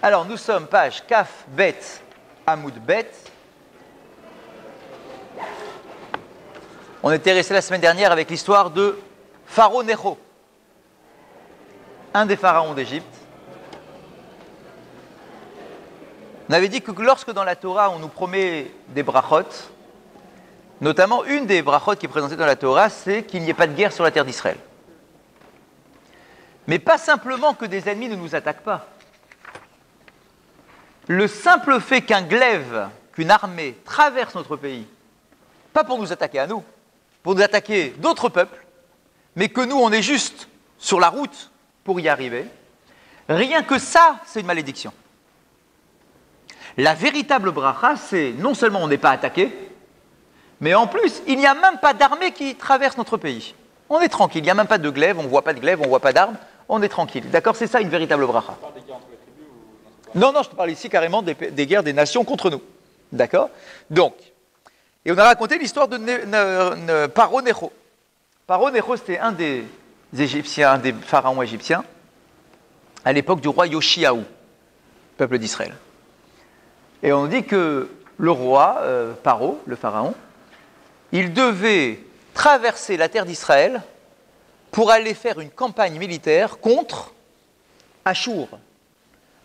Alors, nous sommes page Kaf Bet Amoud Bet. On était resté la semaine dernière avec l'histoire de Pharaon Necho, un des pharaons d'Égypte. On avait dit que lorsque dans la Torah on nous promet des brachot, notamment une des brachot qui est présentée dans la Torah, c'est qu'il n'y ait pas de guerre sur la terre d'Israël. Mais pas simplement que des ennemis ne nous attaquent pas. Le simple fait qu'un glaive, qu'une armée traverse notre pays, pas pour nous attaquer à nous, pour nous attaquer d'autres peuples, mais que nous on est juste sur la route pour y arriver, rien que ça, c'est une malédiction. La véritable bracha, c'est non seulement on n'est pas attaqué, mais en plus, il n'y a même pas d'armée qui traverse notre pays. On est tranquille, il n'y a même pas de glaive, on ne voit pas de glaive, on ne voit pas d'armes, on est tranquille. D'accord, c'est ça une véritable bracha. Tu parles des guerres entre les tribus ou... Non, je te parle ici carrément des guerres des nations contre nous. D'accord. Donc, et on a raconté l'histoire de Pharaon Necho. Pharaon Necho, c'était un des Égyptiens, un des pharaons égyptiens, à l'époque du roi Yoshiaou, peuple d'Israël. Et on dit que le roi, Paro, le pharaon, il devait traverser la terre d'Israël pour aller faire une campagne militaire contre Achour.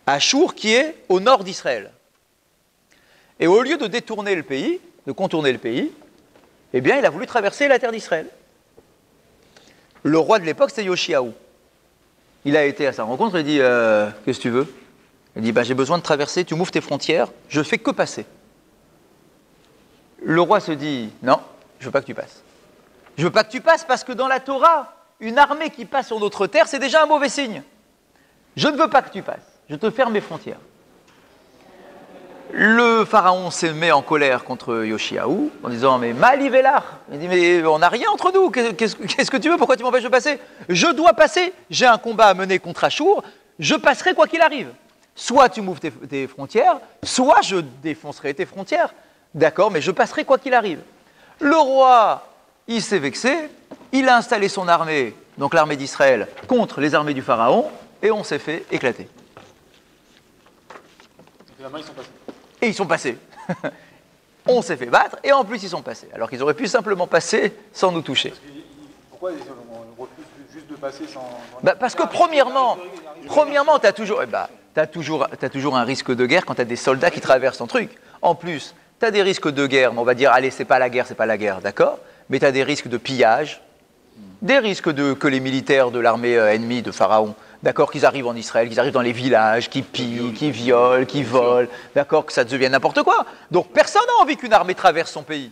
Achour qui est au nord d'Israël. Et au lieu de détourner le pays, de contourner le pays, eh bien il a voulu traverser la terre d'Israël. Le roi de l'époque, c'est Yoshiaou. Il a été à sa rencontre et dit qu'est-ce que tu veux? Il dit j'ai besoin de traverser, tu m'ouvres tes frontières, je fais que passer. Le roi se dit non, je veux pas que tu passes. Je veux pas que tu passes parce que dans la Torah, une armée qui passe sur notre terre, c'est déjà un mauvais signe. Je ne veux pas que tu passes, je te ferme mes frontières. Le pharaon se met en colère contre Yoshiaou en disant mais Malivelar, il dit mais on n'a rien entre nous, qu'est-ce que tu veux, pourquoi tu m'empêches de passer? Je dois passer, j'ai un combat à mener contre Achour, je passerai quoi qu'il arrive. Soit tu m'ouvres tes frontières, soit je défoncerai tes frontières, d'accord, mais je passerai quoi qu'il arrive. Le roi, il s'est vexé, il a installé son armée, donc l'armée d'Israël, contre les armées du pharaon, et on s'est fait éclater. Finalement, ils sont passés. Et ils sont passés. On s'est fait battre, et en plus ils sont passés, alors qu'ils auraient pu simplement passer sans nous toucher. Pourquoi on refuse juste de passer sans... Parce que premièrement, tu as toujours... T'as toujours un risque de guerre quand tu as des soldats qui traversent ton truc. En plus, tu as des risques de guerre, mais on va dire, allez, c'est pas la guerre, d'accord? Mais tu as des risques de pillage, des risques que les militaires de l'armée ennemie de Pharaon, d'accord, qu'ils arrivent en Israël, qu'ils arrivent dans les villages, qu'ils pillent, qu'ils violent, qu'ils volent, d'accord, que ça devienne n'importe quoi. Donc personne n'a envie qu'une armée traverse son pays.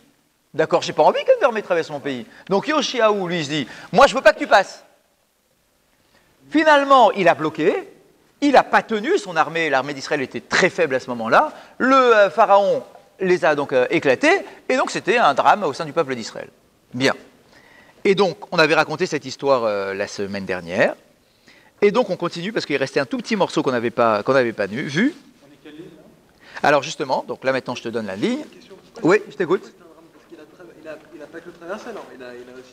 D'accord, j'ai pas envie qu'une armée traverse mon pays. Donc Yoshiaou, lui, se dit, moi je veux pas que tu passes. Finalement, il a bloqué. Il n'a pas tenu, son armée, l'armée d'Israël était très faible à ce moment-là. Le pharaon les a donc éclatés, et donc c'était un drame au sein du peuple d'Israël. Bien. Et donc, on avait raconté cette histoire la semaine dernière, et donc on continue, parce qu'il restait un tout petit morceau qu'on n'avait pas vu. On est quelle ligne, là? Alors justement, donc là maintenant je te donne la ligne. Oui, je t'écoute. Il n'a pas que le traversé, alors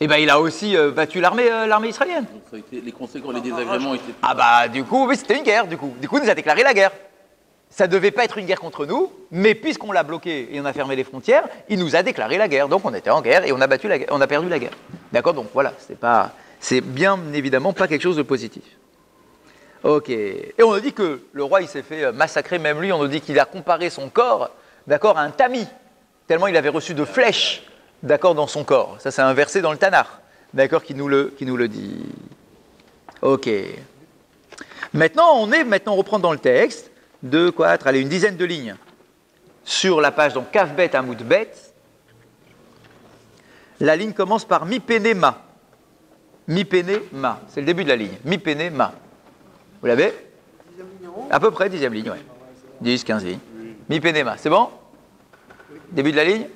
il a aussi battu l'armée israélienne. Donc ça a été, les conséquences, les désagréments étaient... Du coup, oui, c'était une guerre, du coup. Du coup, il nous a déclaré la guerre. Ça ne devait pas être une guerre contre nous, mais puisqu'on l'a bloqué et on a fermé les frontières, il nous a déclaré la guerre. Donc on était en guerre et on a perdu la guerre. D'accord? Donc voilà, c'est bien évidemment pas quelque chose de positif. Ok. Et on nous dit que le roi, il s'est fait massacrer, même lui, on nous dit qu'il a comparé son corps, d'accord, à un tamis, tellement il avait reçu de flèches, d'accord, dans son corps. Ça, c'est un verset dans le Tanakh, d'accord, qui nous le dit. Ok. Maintenant, on reprend dans le texte une dizaine de lignes sur la page, donc Kaf Bet Amoud Bet. La ligne commence par Mi Pene Ma. Mi Pene Ma. C'est le début de la ligne. Mi Pene Ma. Vous l'avez? À peu près, 10e ligne, ouais. 10, 15 lignes. Mi Pene Ma. C'est bon? Début de la ligne?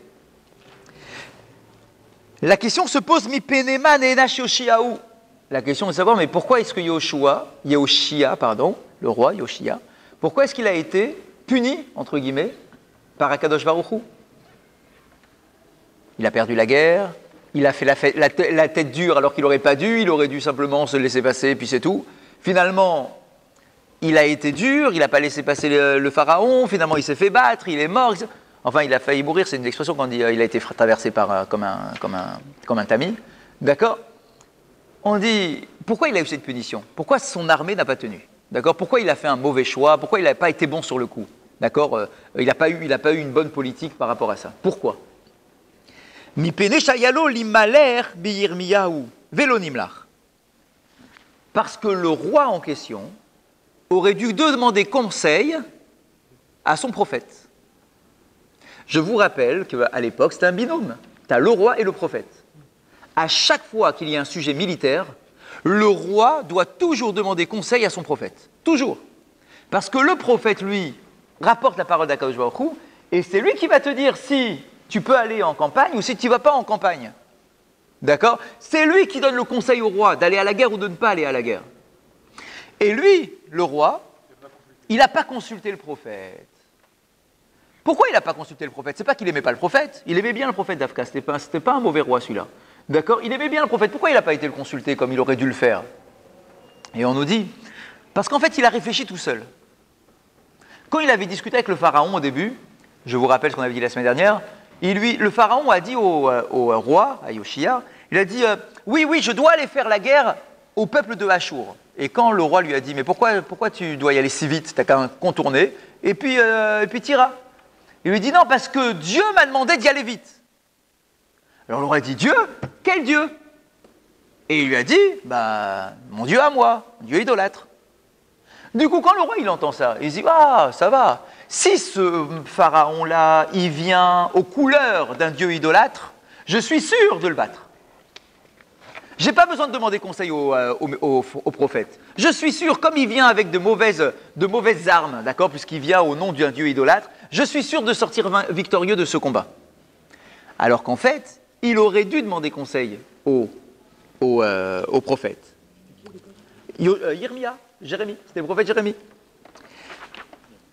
La question se pose, Mi Penema Nenash Yoshiaou. La question est de savoir, mais pourquoi est-ce que Yoshia, le roi Yoshia, pourquoi est-ce qu'il a été puni, entre guillemets, par Akadosh Baruch Hu? Il a perdu la guerre, il a fait la tête dure alors qu'il n'aurait pas dû, il aurait dû simplement se laisser passer, puis c'est tout. Finalement, il a été dur, il n'a pas laissé passer le pharaon, finalement il s'est fait battre, il est mort. Enfin, il a failli mourir, c'est une expression qu'on dit, il a été traversé par, comme un tamis. D'accord? On dit, pourquoi il a eu cette punition? Pourquoi son armée n'a pas tenu? D'accord? Pourquoi il a fait un mauvais choix? Pourquoi il n'a pas été bon sur le coup? D'accord? Il n'a pas eu une bonne politique par rapport à ça. Pourquoi? Parce que le roi en question aurait dû demander conseil à son prophète. Je vous rappelle qu'à l'époque, c'était un binôme. Tu as le roi et le prophète. À chaque fois qu'il y a un sujet militaire, le roi doit toujours demander conseil à son prophète. Toujours. Parce que le prophète, lui, rapporte la parole d'Akadosh Baruch Hu, et c'est lui qui va te dire si tu peux aller en campagne ou si tu ne vas pas en campagne. D'accord? C'est lui qui donne le conseil au roi d'aller à la guerre ou de ne pas aller à la guerre. Et lui, le roi, il n'a pas consulté le prophète. Pourquoi il n'a pas consulté le prophète? C'est pas qu'il n'aimait pas le prophète, il aimait bien le prophète d'Afka, c'était pas un mauvais roi celui-là. D'accord? Il aimait bien le prophète, pourquoi il n'a pas été le consulter comme il aurait dû le faire? Et on nous dit, parce qu'en fait il a réfléchi tout seul. Quand il avait discuté avec le pharaon au début, je vous rappelle ce qu'on avait dit la semaine dernière, le pharaon a dit au roi, à Yoshia, il a dit, oui, je dois aller faire la guerre au peuple de Hachour. Et quand le roi lui a dit, mais pourquoi tu dois y aller si vite? Tu n'as qu'à contourner, et puis t'iras. Il lui dit non, parce que Dieu m'a demandé d'y aller vite. Alors le roi dit Dieu? Quel Dieu? Et il lui a dit, mon Dieu à moi, Dieu idolâtre. Du coup, quand le roi il entend ça, il se dit, ça va. Si ce pharaon-là, il vient aux couleurs d'un Dieu idolâtre, je suis sûr de le battre. Je n'ai pas besoin de demander conseil au prophète. Je suis sûr, comme il vient avec de mauvaises armes, d'accord, puisqu'il vient au nom d'un Dieu idolâtre, je suis sûr de sortir victorieux de ce combat. Alors qu'en fait, il aurait dû demander conseil au prophète. Jérémie, c'était le prophète Jérémie.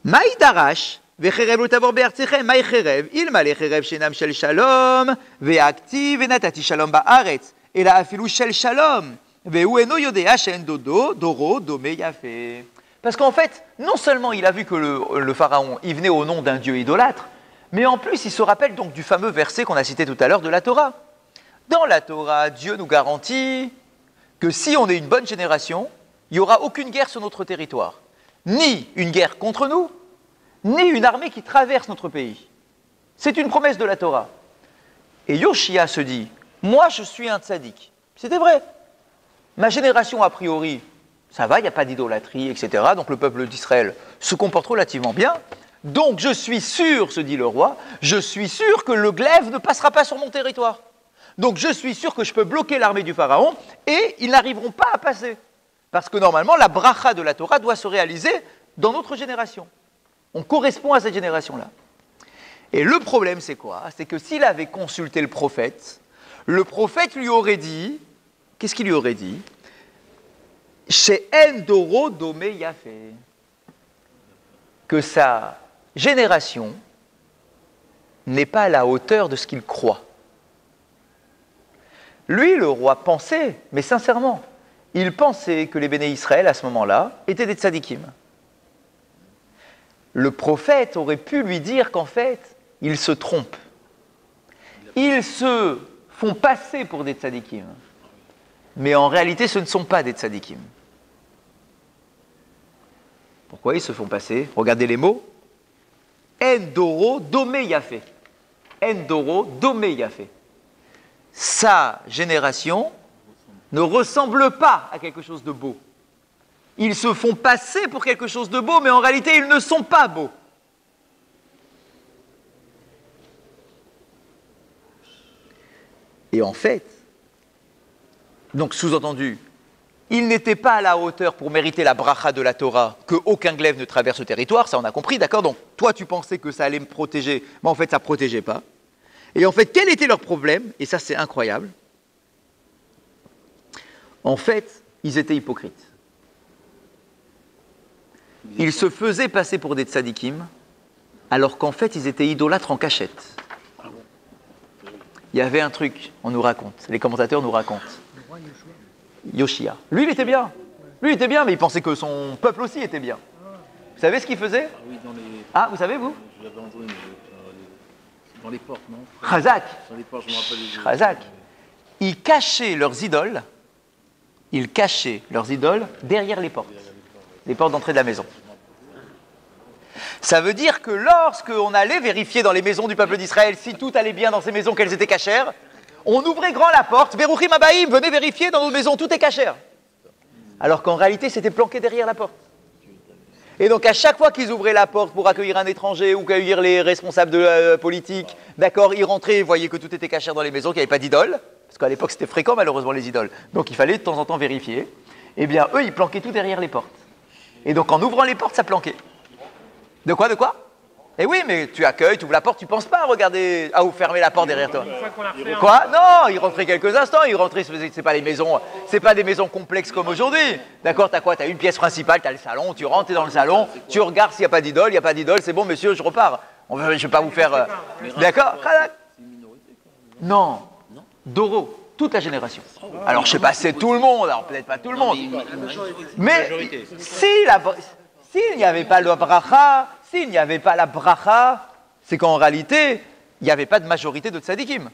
Maïdarash, vecherev l'otavor be'artechem, maïcherev, ilmale cherev shenam shel shalom, ve'akti ve'natati shalom ba'aretz. Et là, afilou shel shalom, ve'u eno yodea shen dodo, doro, domé yafé. Parce qu'en fait, non seulement il a vu que le pharaon, il venait au nom d'un dieu idolâtre, mais en plus, il se rappelle donc du fameux verset qu'on a cité tout à l'heure de la Torah. Dans la Torah, Dieu nous garantit que si on est une bonne génération, il n'y aura aucune guerre sur notre territoire. Ni une guerre contre nous, ni une armée qui traverse notre pays. C'est une promesse de la Torah. Et Yoshia se dit, moi je suis un tzaddik. C'était vrai. Ma génération, a priori, ça va, il n'y a pas d'idolâtrie, etc. Donc le peuple d'Israël se comporte relativement bien. Donc je suis sûr, se dit le roi, je suis sûr que le glaive ne passera pas sur mon territoire. Donc je suis sûr que je peux bloquer l'armée du pharaon et ils n'arriveront pas à passer. Parce que normalement, la bracha de la Torah doit se réaliser dans notre génération. On correspond à cette génération-là. Et le problème, c'est quoi? C'est que s'il avait consulté le prophète lui aurait dit, qu'est-ce qu'il lui aurait dit? Chez Endoro Domé Yafé. Que sa génération n'est pas à la hauteur de ce qu'il croit. Lui, le roi, pensait, mais sincèrement, il pensait que les béné Israël, à ce moment-là, étaient des tzadikim. Le prophète aurait pu lui dire qu'en fait, ils se trompent. Ils se font passer pour des tzadikim. Mais en réalité, ce ne sont pas des tzadikim. Pourquoi ils se font passer? Regardez les mots. Endoro domé yafé. Endoro domé yafé. Sa génération ne ressemble pas à quelque chose de beau. Ils se font passer pour quelque chose de beau, mais en réalité, ils ne sont pas beaux. Et en fait, donc sous-entendu, ils n'étaient pas à la hauteur pour mériter la bracha de la Torah, qu'aucun glaive ne traverse le territoire, ça on a compris, d'accord? Donc toi tu pensais que ça allait me protéger, mais en fait ça ne protégeait pas. Et en fait, quel était leur problème? Et ça c'est incroyable. En fait, ils étaient hypocrites. Ils se faisaient passer pour des tzadikim, alors qu'en fait ils étaient idolâtres en cachette. Il y avait un truc, on nous raconte, les commentateurs nous racontent. Yoshia. Lui, il était bien. Lui, il était bien, mais il pensait que son peuple aussi était bien. Vous savez ce qu'il faisait? Ah oui, dans les. Ah, vous savez, vous? Je l'avais entendu, mais dans les portes, non? Chazak. Dans les portes, je me rappelle. Chazak. Ils cachaient leurs idoles. Ils cachaient leurs idoles derrière les portes d'entrée de la maison. Ça veut dire que lorsqu'on allait vérifier dans les maisons du peuple d'Israël si tout allait bien dans ces maisons, qu'elles étaient cachères, on ouvrait grand la porte, Veruchim Abaïm, venez vérifier dans nos maisons, tout est cachère. Alors qu'en réalité, c'était planqué derrière la porte. Et donc, à chaque fois qu'ils ouvraient la porte pour accueillir un étranger ou accueillir les responsables de la politique, d'accord, ils rentraient et voyaient que tout était cachère dans les maisons, qu'il n'y avait pas d'idole, parce qu'à l'époque, c'était fréquent, malheureusement, les idoles. Donc, il fallait de temps en temps vérifier. Eh bien, eux, ils planquaient tout derrière les portes. Et donc, en ouvrant les portes, ça planquait. De quoi? Eh oui, mais tu accueilles, tu ouvres la porte, tu ne penses pas à regarder, à fermer la porte derrière toi. Quoi? Non, ils rentraient quelques instants, ils rentraient, c'est pas les maisons, c'est pas des maisons complexes comme aujourd'hui. D'accord, t'as quoi? T'as une pièce principale, t'as le salon, tu rentres, t'es dans le salon, tu regardes s'il n'y a pas d'idole, il n'y a pas d'idole, c'est bon, monsieur, je repars. Je ne vais pas vous faire. D'accord? Non. Doro, toute la génération. Alors, je sais pas, c'est tout le monde, alors peut-être pas tout le monde. Mais s'il n'y avait pas le bracha, s'il n'y avait pas la bracha, c'est qu'en réalité, il n'y avait pas de majorité de tzadikim.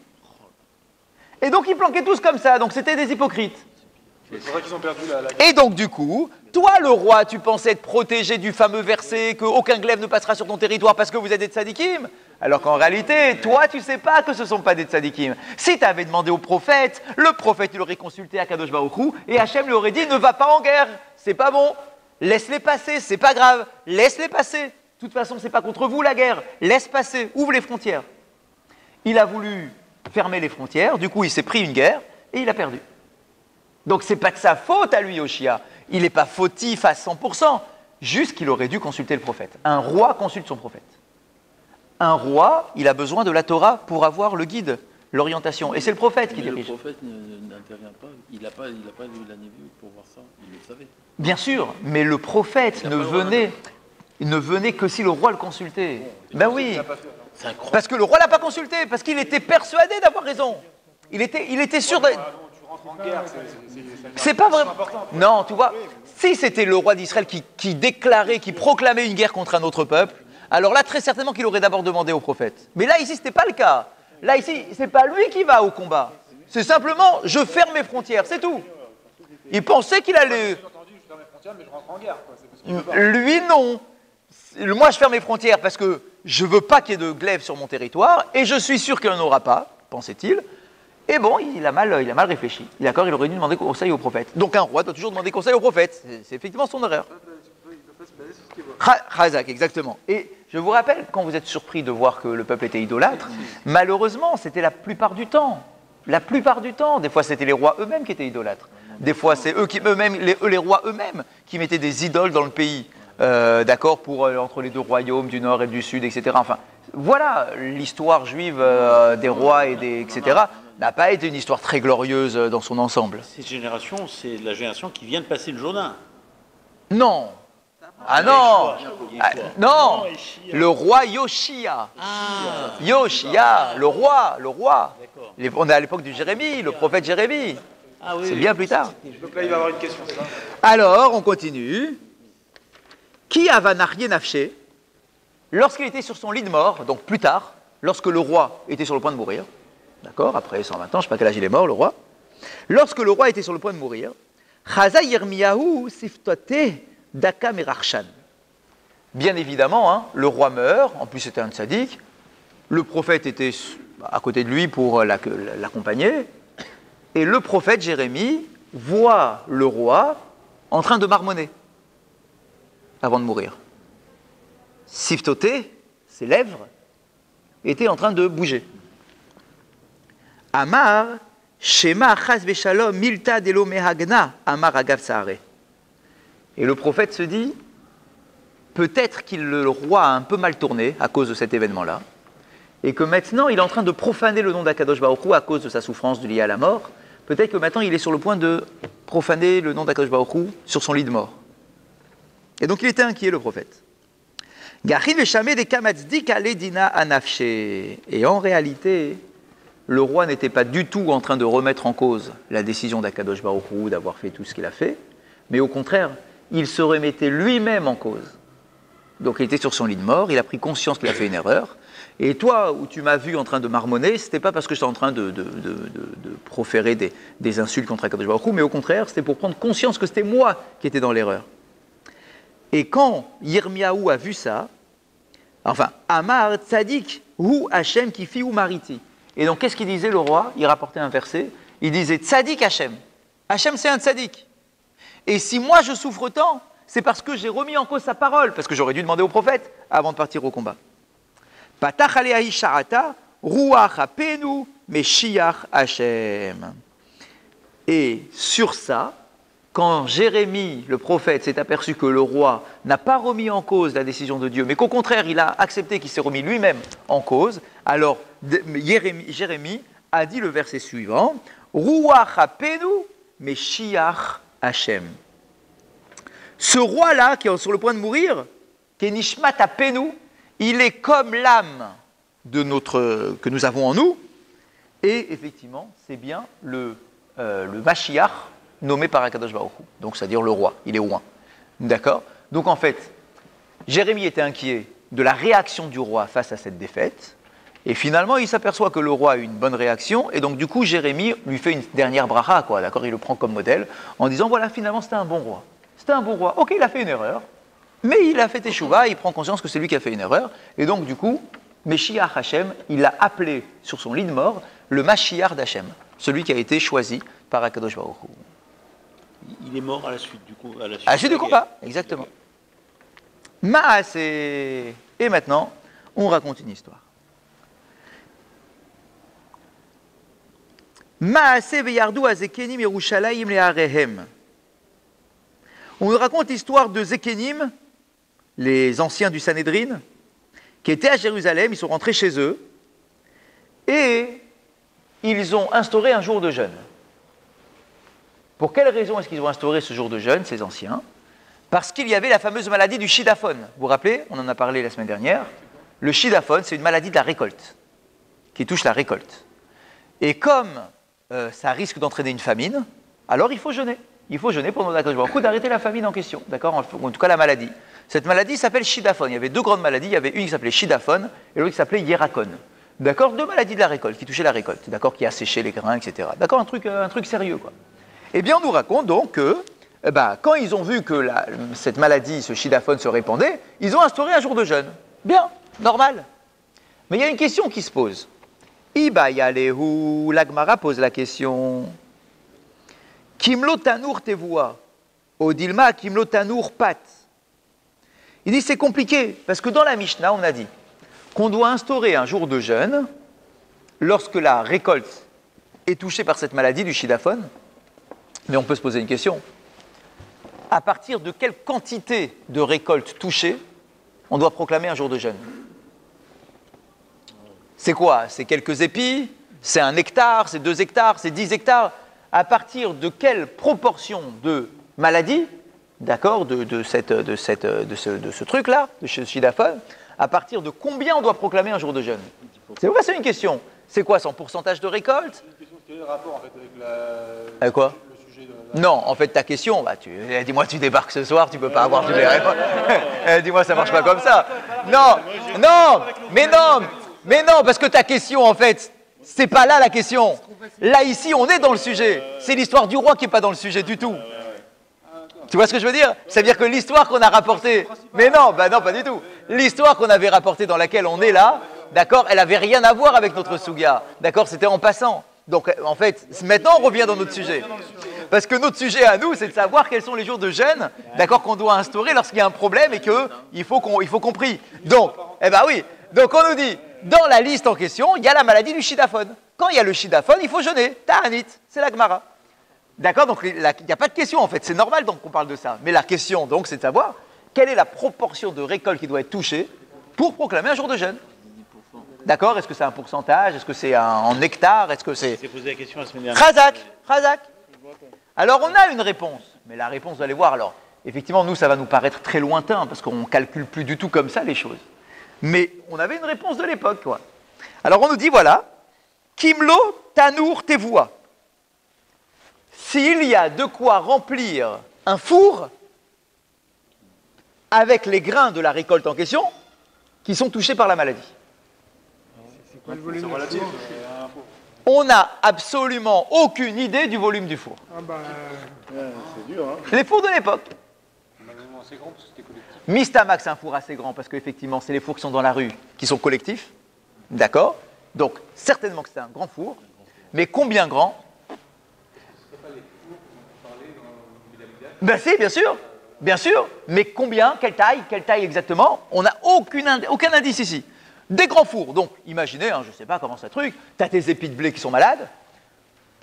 Et donc, ils planquaient tous comme ça, donc c'était des hypocrites. C'est vrai qu'ils ont perdu la... Et donc, du coup, toi, le roi, tu pensais être protégé du fameux verset qu'aucun glaive ne passera sur ton territoire parce que vous êtes des tzadikim, alors qu'en réalité, toi, tu sais pas que ce ne sont pas des tzadikim. Si tu avais demandé au prophète, le prophète, il aurait consulté Akadosh Baruch Hu, et Hachem lui aurait dit, ne va pas en guerre, c'est pas bon. Laisse-les passer, c'est pas grave, laisse-les passer. De toute façon, c'est pas contre vous la guerre, laisse passer, ouvre les frontières. Il a voulu fermer les frontières, du coup, il s'est pris une guerre et il a perdu. Donc, c'est pas de sa faute à lui, Yoshia. Il n'est pas fautif à 100%, juste qu'il aurait dû consulter le prophète. Un roi consulte son prophète. Un roi, il a besoin de la Torah pour avoir le guide, l'orientation. Et c'est le prophète qui dirige. Le prophète n'intervient pas, il n'a pas lu la Névi pour voir ça, il le savait. Bien sûr, mais le prophète ne venait que si le roi le consultait. Ben oui, parce que le roi l'a pas consulté, parce qu'il était persuadé d'avoir raison. Il était sûr de... C'est pas vrai. Non, tu vois, si c'était le roi d'Israël qui déclarait, qui proclamait une guerre contre un autre peuple, alors là, très certainement qu'il aurait d'abord demandé au prophète. Mais là, ici, ce n'était pas le cas. Là, ici, ce n'est pas lui qui va au combat. C'est simplement, je ferme mes frontières, c'est tout. Il pensait qu'il allait... Lui, non. Moi, je ferme mes frontières parce que je ne veux pas qu'il y ait de glaive sur mon territoire et je suis sûr qu'il n'y en aura pas, pensait-il. Et bon, il a mal réfléchi. D'accord, il aurait dû demander conseil au prophète. Donc un roi doit toujours demander conseil au prophète. C'est effectivement son erreur. Chazak, exactement. Et je vous rappelle, quand vous êtes surpris de voir que le peuple était idolâtre, malheureusement, c'était la plupart du temps. La plupart du temps. Des fois, c'était les rois eux-mêmes qui étaient idolâtres. Des fois, c'est les rois eux-mêmes qui mettaient des idoles dans le pays. D'accord, entre les deux royaumes du nord et du sud, etc. Enfin, voilà, l'histoire juive des rois etc. n'a pas été une histoire très glorieuse dans son ensemble. Cette génération, c'est la génération qui vient de passer le Jourdain. Non. Ah non. Non. Le roi Yoshia. Yoshia, le roi. On est à l'époque du Jérémie, le prophète Jérémie. Ah, oui, c'est bien plus tard. Donc là, il va y avoir une question. Alors, on continue. Qui a vanarié nafché? Lorsqu'il était sur son lit de mort, donc plus tard, lorsque le roi était sur le point de mourir, d'accord, après 120 ans, je ne sais pas quel âge il est mort, le roi, lorsque le roi était sur le point de mourir, Chaza Yirmiyahu siftote daka merarshan. Bien évidemment, hein, le roi meurt, en plus c'était un tzaddik, le prophète était à côté de lui pour l'accompagner, et le prophète Jérémie voit le roi en train de marmonner avant de mourir. Siftote, ses lèvres, étaient en train de bouger. Amar, Shema chas veshalom milta delo mehagna, Amar agav saare. Et le prophète se dit, peut-être que le roi a un peu mal tourné à cause de cet événement-là, et que maintenant il est en train de profaner le nom d'Akadosh Baruch Hu à cause de sa souffrance liée à la mort. Peut-être que maintenant il est sur le point de profaner le nom d'Akadosh Baruch Hu sur son lit de mort. Et donc il était inquiet, le prophète. Et en réalité, le roi n'était pas du tout en train de remettre en cause la décision d'Akadosh Baruch Hu d'avoir fait tout ce qu'il a fait, mais au contraire, il se remettait lui-même en cause. Donc il était sur son lit de mort, il a pris conscience qu'il a fait une erreur. Et toi, où tu m'as vu en train de marmonner, c'était pas parce que j'étais en train de proférer des insultes contre Akadosh Baruch Hu, mais au contraire, c'était pour prendre conscience que c'était moi qui étais dans l'erreur. Et quand Yirmiyahu a vu ça, enfin, Amar Tzadik Hu Hashem Kifi Hu Mariti. Et donc, qu'est-ce qu'il disait le roi? Il rapportait un verset. Il disait Tzadik Hashem. Hashem, c'est un tzadik. Et si moi je souffre tant, c'est parce que j'ai remis en cause sa parole, parce que j'aurais dû demander au prophète avant de partir au combat. Patach aleahi sharata, ruach apenu, meshiach Hashem. Et sur ça, quand Jérémie, le prophète, s'est aperçu que le roi n'a pas remis en cause la décision de Dieu, mais qu'au contraire, il a accepté qu'il s'est remis lui-même en cause, alors Jérémie a dit le verset suivant, ruach apenu, meshiach Hashem. Ce roi-là, qui est sur le point de mourir, qui est Nishmat Apenu, il est comme l'âme que nous avons en nous, et effectivement, c'est bien le Mashiach nommé par Akadosh Baruch Hu, donc c'est-à-dire le roi, il est oint. D'accord? Donc en fait, Jérémie était inquiet de la réaction du roi face à cette défaite, et finalement, il s'aperçoit que le roi a eu une bonne réaction, et donc du coup, Jérémie lui fait une dernière bracha, quoi, d'accord? Il le prend comme modèle, en disant, voilà, finalement, c'était un bon roi. C'était un bon roi. Ok, il a fait une erreur, mais il a fait teshuva, il prend conscience que c'est lui qui a fait une erreur, et donc du coup, Meshiach Hashem, il l'a appelé sur son lit de mort le Mashiach d'Hashem, celui qui a été choisi par Akadosh Baruch Hu. Il est mort à la suite du coup. À la suite du combat, exactement. Maaseh. Et maintenant, on raconte une histoire. Maaseh veyardu azekenim Yerushalayim le'arehem. On nous raconte l'histoire de Zekenim, les anciens du Sanhédrin, qui étaient à Jérusalem, ils sont rentrés chez eux, et ils ont instauré un jour de jeûne. Pour quelle raison est-ce qu'ils ont instauré ce jour de jeûne, ces anciens? Parce qu'il y avait la fameuse maladie du shidaphone. Vous vous rappelez? On en a parlé la semaine dernière. Le shidaphone, c'est une maladie de la récolte, qui touche la récolte. Et comme ça risque d'entraîner une famine, alors il faut jeûner. Il faut jeûner pour demander à Akadosh Baruch Hu d'arrêter la famine en question, d'accord? En tout cas la maladie. Cette maladie s'appelle shidaphone. Il y avait deux grandes maladies. Il y avait une qui s'appelait shidaphone et l'autre qui s'appelait yérakon. D'accord? Deux maladies de la récolte, qui touchaient la récolte, d'accord? Qui asséchaient les grains, etc. D'accord? Un truc sérieux, quoi. Eh bien, on nous raconte donc que, quand ils ont vu que cette maladie, ce shidaphone se répandait, ils ont instauré un jour de jeûne. Bien, normal. Mais il y a une question qui se pose. Iba yalehu, l'Agmara pose la question. Kimlo tanour tevoua, odilma kimlo tanour pat. Il dit c'est compliqué, parce que dans la Mishnah, on a dit qu'on doit instaurer un jour de jeûne lorsque la récolte est touchée par cette maladie du shidaphone. Mais on peut se poser une question. À partir de quelle quantité de récolte touchée on doit proclamer un jour de jeûne? C'est quoi? C'est quelques épis? C'est 1 hectare? C'est 2 hectares? C'est 10 hectares? À partir de quelle proportion de maladie, d'accord, de ce truc-là, de ce shidaphone, à partir de combien on doit proclamer un jour de jeûne? C'est vrai, c'est une question. C'est quoi, son pourcentage de récolte? C'est une question, quel est le rapport en fait avec avec quoi? le sujet de la... Non, en fait, ta question, dis-moi, tu débarques ce soir, tu peux pas avoir toutes les réponses. Dis-moi, ça marche pas comme ça. Non, mais non, parce que ta question, en fait, c'est pas là la question. Là, ici, on est dans le sujet. C'est l'histoire du roi qui n'est pas dans le sujet du tout. Tu vois ce que je veux dire? C'est-à-dire que l'histoire qu'on a rapportée... Mais non, non, pas du tout. L'histoire qu'on avait rapportée dans laquelle on est là, d'accord, elle n'avait rien à voir avec notre Souga. D'accord, c'était en passant. Donc, en fait, maintenant, on revient dans notre sujet. Parce que notre sujet à nous, c'est de savoir quels sont les jours de jeûne, d'accord, qu'on doit instaurer lorsqu'il y a un problème et qu'il faut qu'on prie. Donc, oui. Donc, on nous dit, dans la liste en question, il y a la maladie du shidaphone. Quand il y a le shidaphone, il faut jeûner. Ta'anit, c'est la Gemara. D'accord? Donc, il n'y a pas de question, en fait. C'est normal donc qu'on parle de ça. Mais la question, donc, c'est de savoir quelle est la proportion de récolte qui doit être touchée pour proclamer un jour de jeûne. D'accord? Est-ce que c'est un pourcentage? Est-ce que c'est en hectares? Est-ce que c'est... C'est posé la question la semaine dernière. Chazak. Alors, on a une réponse. Mais la réponse, vous allez voir, alors, effectivement, nous, ça va nous paraître très lointain parce qu'on ne calcule plus du tout comme ça les choses. Mais on avait une réponse de l'époque, quoi. Alors, on nous dit, voilà, Kimlo Tanour Tevoua. S'il y a de quoi remplir un four avec les grains de la récolte en question qui sont touchés par la maladie. C'est relatif. On n'a absolument aucune idée du volume du four. C'est dur, hein. Les fours de l'époque. Malheureusement, assez grand parce que c'était collectif. Mistamax, c'est un four assez grand parce qu'effectivement, c'est les fours qui sont dans la rue qui sont collectifs. D'accord? Donc, certainement que c'est un grand four. Mais combien grand? Ben si, bien sûr. Bien sûr. Mais combien? Quelle taille? Quelle taille exactement? On n'a aucun indice ici. Des grands fours. Donc, imaginez, hein, je ne sais pas comment ça truc, tu as tes épis de blé qui sont malades.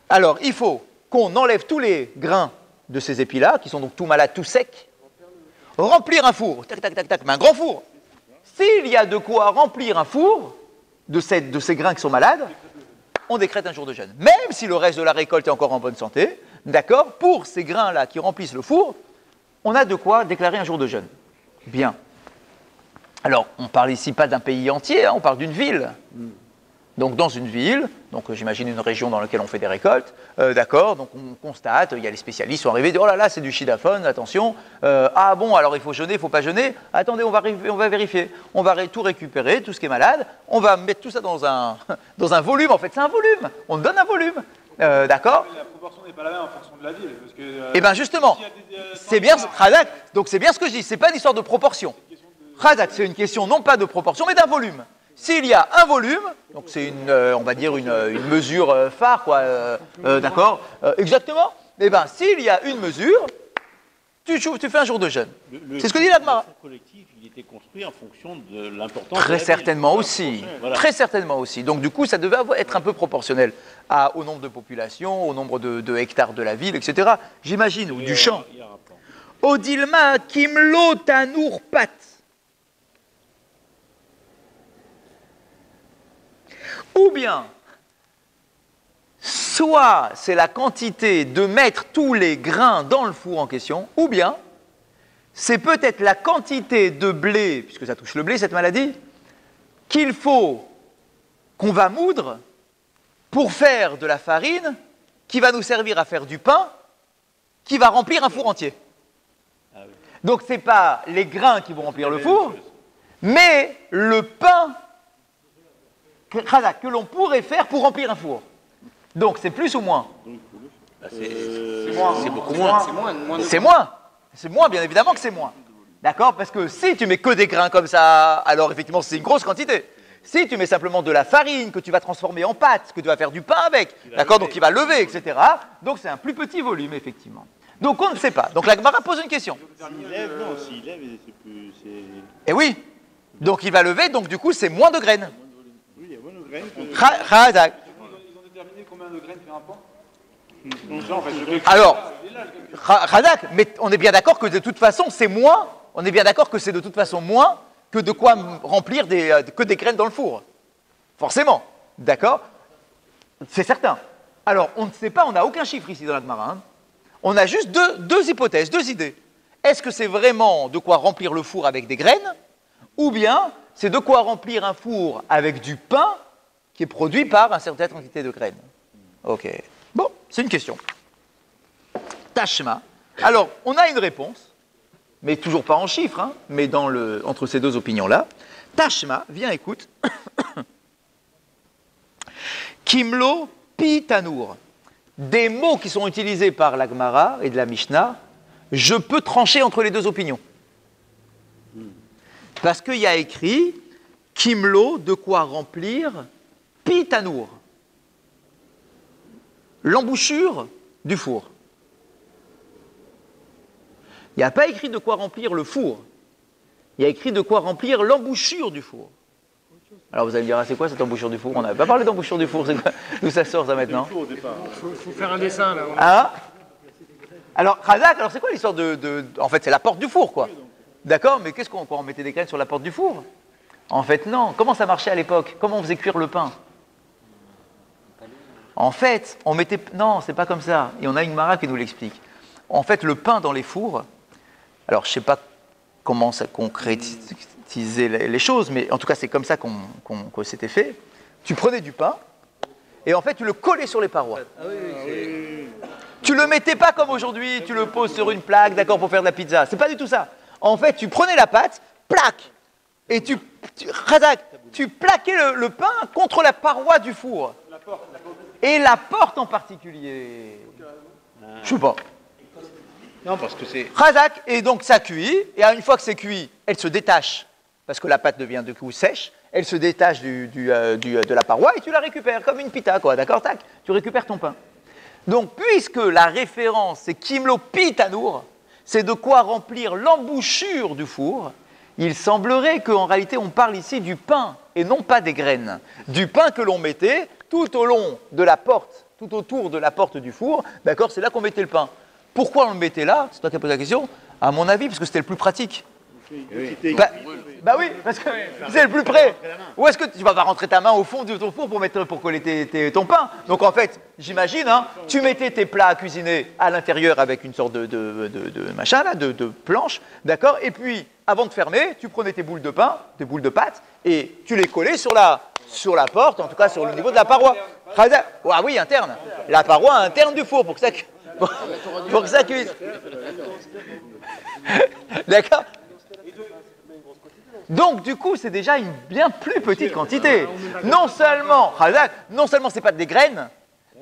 Alors, il faut qu'on enlève tous les grains de ces épis-là, qui sont donc tout malades, tout secs, remplir un four. Tac, tac, tac, tac, mais un grand four. S'il y a de quoi remplir un four de ces grains qui sont malades, on décrète un jour de jeûne. Même si le reste de la récolte est encore en bonne santé, d'accord, pour ces grains-là qui remplissent le four, on a de quoi déclarer un jour de jeûne. Bien. Alors, on ne parle ici pas d'un pays entier, hein, on parle d'une ville. Donc, dans une ville, donc j'imagine une région dans laquelle on fait des récoltes, d'accord, donc on constate, il y a les spécialistes qui sont arrivés, oh là là, c'est du chidaphone, attention, ah bon, alors il faut jeûner, il ne faut pas jeûner, attendez, on va vérifier, on va tout récupérer, tout ce qui est malade, on va mettre tout ça dans un volume, en fait, c'est un volume, on donne un volume, d'accord. La proportion n'est pas la même en fonction de la ville. Parce que, Eh bien justement, c'est bien, Khadak, donc c'est bien ce que je dis, c'est pas une histoire de proportion. Khadak, c'est une question non pas de proportion, mais d'un volume. S'il y a un volume, donc c'est on va dire une mesure phare, quoi, d'accord, exactement. Eh bien, s'il y a une mesure, tu fais un jour de jeûne. C'est ce que dit l'Agmara. Le collectif, il était construit en fonction de l'importance. Très de la ville. certainement aussi. Voilà. Très certainement aussi. Donc du coup, ça devait être un peu proportionnel au nombre de population, au nombre de hectares de la ville, etc. J'imagine, ou du champ. Il y a un rapport. Odilma kimlo tanour pat. Ou bien, soit c'est la quantité de mettre tous les grains dans le four en question, ou bien c'est peut-être la quantité de blé, puisque ça touche le blé, cette maladie, qu'il faut qu'on va moudre pour faire de la farine qui va nous servir à faire du pain qui va remplir un four entier. Donc ce n'est pas les grains qui vont remplir le four, mais le pain que l'on pourrait faire pour remplir un four. Donc c'est plus ou moins? C'est beaucoup moins. C'est moins. C'est moins, bien évidemment que c'est moins. D'accord? Parce que si tu mets que des grains comme ça, alors effectivement c'est une grosse quantité. Si tu mets simplement de la farine que tu vas transformer en pâte, que tu vas faire du pain avec, d'accord? Donc il va lever, etc. Donc c'est un plus petit volume, effectivement. Donc on ne sait pas. Donc la Gemara pose une question. S'il lève, non, s'il lève, c'est plus. Eh oui. Donc il va lever, donc du coup c'est moins de graines. Oui, il y a moins de graines. Khadak. Ils ont déterminé combien de graines fait un pan. Ça, en fait, Alors, Khadak, mais on est bien d'accord que de toute façon c'est moins. On est bien d'accord que c'est de toute façon moins que de quoi remplir que des graines dans le four. Forcément. D'accord? C'est certain. Alors, on ne sait pas, on n'a aucun chiffre ici dans la Gemara. Hein. On a juste deux hypothèses, deux idées. Est-ce que c'est vraiment de quoi remplir le four avec des graines? Ou bien c'est de quoi remplir un four avec du pain qui est produit par une certaine quantité de graines? Ok. Bon, c'est une question. Tashma. Alors, on a une réponse, mais toujours pas en chiffres, hein, mais entre ces deux opinions-là. Tashma, viens, écoute. Kimlo pi tanour. Des mots qui sont utilisés par la Gemara et de la Mishnah, je peux trancher entre les deux opinions. Parce qu'il y a écrit Kimlo, de quoi remplir pi tanour. L'embouchure du four. Il n'y a pas écrit de quoi remplir le four. Il y a écrit de quoi remplir l'embouchure du four. Alors vous allez me dire, ah, c'est quoi cette embouchure du four? On n'avait pas parlé d'embouchure du four, d'où ça sort ça maintenant? Il faut faire un dessin là. Ah. Alors, Khazak, alors c'est quoi l'histoire En fait, c'est la porte du four, quoi. D'accord, mais qu'est-ce qu'on mettait des graines sur la porte du four? En fait, non. Comment ça marchait à l'époque? Comment on faisait cuire le pain? En fait, on mettait... Non, c'est pas comme ça. Et on a une Mara qui nous l'explique. En fait, le pain dans les fours... Alors, je ne sais pas comment ça concrétisait les choses, mais en tout cas, c'est comme ça qu'on s'était fait. Tu prenais du pain, et en fait, tu le collais sur les parois. Tu le mettais pas comme aujourd'hui, tu le poses sur une plaque, d'accord, pour faire de la pizza. C'est pas du tout ça. En fait, tu prenais la pâte, plaque, et tu plaquais le pain contre la paroi du four. Et la porte en particulier. Je sais pas. Non, parce que c'est. Razak, et donc ça cuit, et une fois que c'est cuit, elle se détache, parce que la pâte devient du coup sèche, elle se détache de la paroi et tu la récupères comme une pita, quoi, d'accord, tac, tu récupères ton pain. Donc, puisque la référence c'est Kimlo Pitanour, c'est de quoi remplir l'embouchure du four, il semblerait qu'en réalité on parle ici du pain et non pas des graines. Du pain que l'on mettait tout au long de la porte, tout autour de la porte du four, d'accord, c'est là qu'on mettait le pain. Pourquoi on le mettait là? C'est toi qui as posé la question. À mon avis, parce que c'était le plus pratique. Bah oui, parce que c'est le plus près. Où est-ce que tu vas pas rentrer ta main au fond de ton four pour coller ton pain? Donc en fait, j'imagine, hein, tu mettais tes plats à cuisiner à l'intérieur avec une sorte de machin là, de planche, d'accord. Et puis avant de fermer, tu prenais tes boules de pain, tes boules de pâte, et tu les collais sur la porte, en tout cas sur le niveau de la paroi. Ah oui, interne. La paroi interne du four pour que ça cuise. D'accord. Donc du coup, c'est déjà une bien plus petite quantité. Non seulement c'est pas des graines,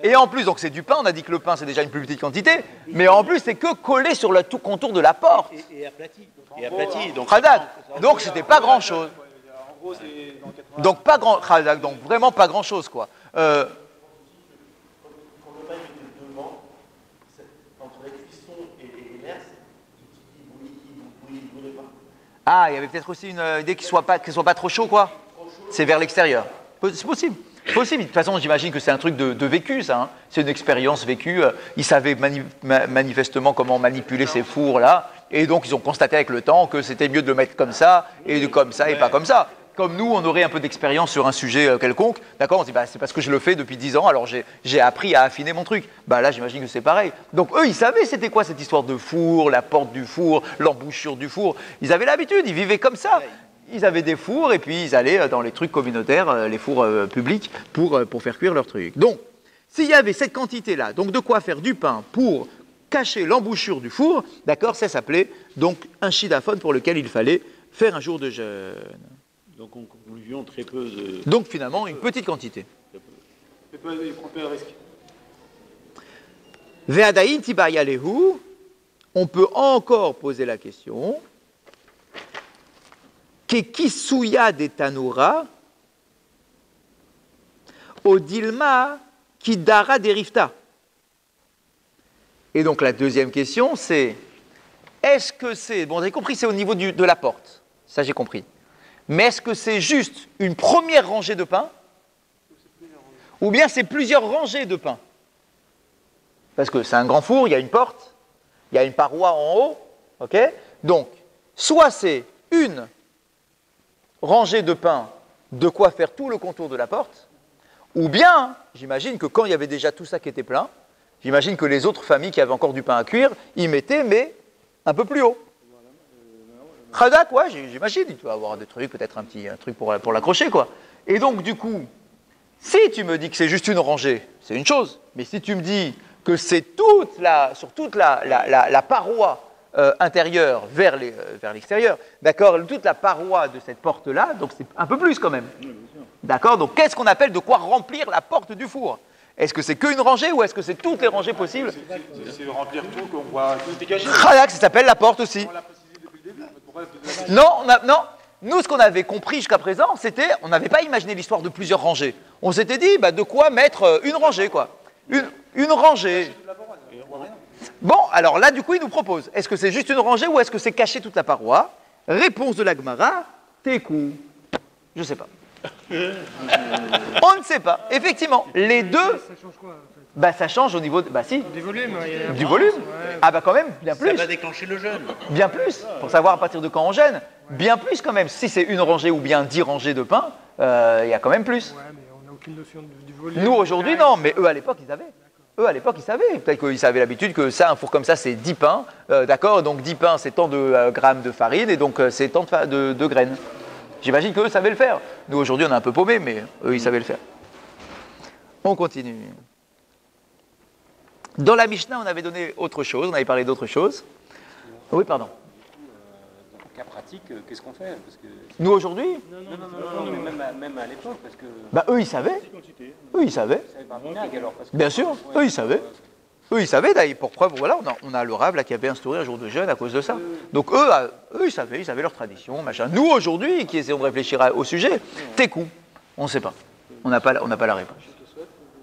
et en plus, donc c'est du pain, on a dit que le pain c'est déjà une plus petite quantité, mais en plus c'est que collé sur le tout contour de la porte. Et aplati. Et aplati. Donc c'était pas grand chose. En gros, c'est dans 80. Donc pas grand, donc vraiment pas grand chose quoi. Ah, il y avait peut-être aussi une idée qu'il soit pas trop chaud, quoi. C'est vers l'extérieur. C'est possible. Possible. De toute façon, j'imagine que c'est un truc de vécu, ça. Hein. C'est une expérience vécue. Ils savaient manifestement comment manipuler ces fours-là. Et donc, ils ont constaté avec le temps que c'était mieux de le mettre comme ça, et pas comme ça. Comme nous, on aurait un peu d'expérience sur un sujet quelconque, d'accord, on se dit, bah, c'est parce que je le fais depuis 10 ans, alors j'ai appris à affiner mon truc. Bah, là, j'imagine que c'est pareil. Donc, eux, ils savaient c'était quoi cette histoire de four, la porte du four, l'embouchure du four. Ils avaient l'habitude, ils vivaient comme ça. Ils avaient des fours et puis ils allaient dans les trucs communautaires, les fours publics, pour faire cuire leurs trucs. Donc, s'il y avait cette quantité-là, donc de quoi faire du pain pour cacher l'embouchure du four, d'accord, ça s'appelait donc un chidaphone pour lequel il fallait faire un jour de jeûne. Donc en conclusion, très peu de. Donc finalement, une petite quantité. Il prend pas de risque. Ve'adaïn tibayalehu, on peut encore poser la question. Kekisuya de tanura, odilma kidara derifta. Et donc la deuxième question, c'est est-ce que c'est. Bon, vous avez compris, c'est au niveau de la porte. Ça, j'ai compris. Mais est-ce que c'est juste une première rangée de pain ou bien c'est plusieurs rangées de pain? Parce que c'est un grand four, il y a une porte, il y a une paroi en haut, ok? Donc, soit c'est une rangée de pain, de quoi faire tout le contour de la porte, ou bien, j'imagine que quand il y avait déjà tout ça qui était plein, j'imagine que les autres familles qui avaient encore du pain à cuire, y mettaient, mais un peu plus haut. Khadak, ouais, j'imagine, il doit avoir des trucs, peut-être un truc pour l'accrocher, quoi. Et donc, du coup, si tu me dis que c'est juste une rangée, c'est une chose. Mais si tu me dis que c'est sur toute la paroi intérieure vers l'extérieur, d'accord, toute la paroi de cette porte-là, donc c'est un peu plus quand même. D'accord, donc qu'est-ce qu'on appelle de quoi remplir la porte du four? Est-ce que c'est qu'une rangée ou est-ce que c'est toutes les rangées possibles? C'est de remplir tout, qu'on voit tout est caché. Khadak, ça s'appelle la porte aussi. On l'a précisé depuis le début. Pourquoi Non. Nous, ce qu'on avait compris jusqu'à présent, c'était, on n'avait pas imaginé l'histoire de plusieurs rangées. On s'était dit, bah, de quoi mettre une rangée, quoi. Une rangée. Bon, alors là, du coup, il nous propose, est-ce que c'est juste une rangée ou est-ce que c'est caché toute la paroi? Réponse de la Gemara, Tekou. Je ne sais pas. On ne sait pas. Effectivement, les deux, Ça change quoi en fait? bah, ça change au niveau, si, Des volumes. du volume. Ah bah quand même, bien Ça plus. va déclencher le jeûne. Bien plus, pour savoir à partir de quand on gêne. Bien plus quand même. Si c'est une rangée ou bien 10 rangées de pain, il y a quand même plus. Ouais, mais on n'a aucune notion du volume. Nous aujourd'hui, non, mais eux à l'époque, ils avaient. Eux à l'époque, ils savaient. Peut-être qu'ils avaient l'habitude que ça, un four comme ça, c'est 10 pains. D'accord, donc 10 pains, c'est tant de grammes de farine et donc c'est tant de graines. J'imagine qu'eux savaient le faire. Nous aujourd'hui, on est un peu paumés, mais eux, ils savaient le faire. On continue. Dans la Mishnah, on avait donné autre chose, on avait parlé d'autre chose. Oui, pardon. Dans le cas pratique, qu'est-ce qu'on fait? Parce que... Nous aujourd'hui, Non, mais même à l'époque, parce que... bah eux ils savaient. Eux ils savaient. Ça va par minag, alors, parce que... Bien sûr, eux ils savaient. Eux ils savaient, d'ailleurs, pour preuve, voilà, on a le Rav là, qui avait instauré un jour de jeûne à cause de ça. Donc eux ils savaient leur tradition, machin. Nous aujourd'hui, qui essayons de réfléchir au sujet, Tekou, on ne sait pas. On n'a pas la réponse.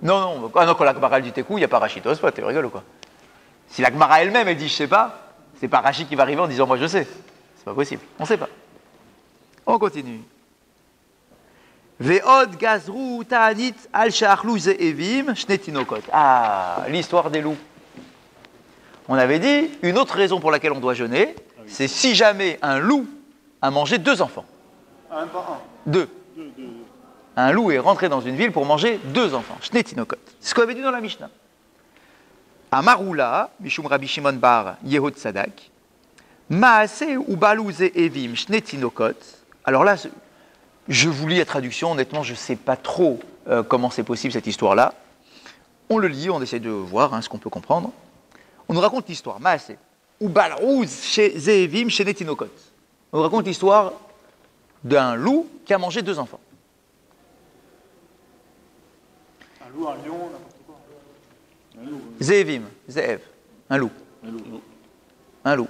Non, quand la Gemara dit Tekou, il n'y a pas Rachid Tosfot, tu rigoles ou quoi? Si la Gemara elle-même elle dit je sais pas, c'est pas Rachid qui va arriver en disant moi je sais. C'est pas possible, on ne sait pas. On continue. Ve'od gazru ta'anit al sha'achlu ze'evim shnetinokot. Ah, l'histoire des loups. On avait dit, une autre raison pour laquelle on doit jeûner, c'est si jamais un loup a mangé 2 enfants. Ah, même pas 2. Un loup est rentré dans une ville pour manger 2 enfants. Shnetinokot. C'est ce qu'on avait dit dans la Mishnah. Amaroula, Mishum Rabbi Shimon bar Yehud Sadak, Maase ou balou ze'evim shnetinokot. Alors là, je vous lis la traduction, honnêtement, je ne sais pas trop comment c'est possible cette histoire-là. On le lit, on essaie de voir ce qu'on peut comprendre. On nous raconte l'histoire, Maaseh, ou Balrouz chez Zévim chez Netinokot. On nous raconte l'histoire d'un loup qui a mangé 2 enfants. Un loup, un lion, n'importe quoi. Zévim, Zéev, un loup. Un loup.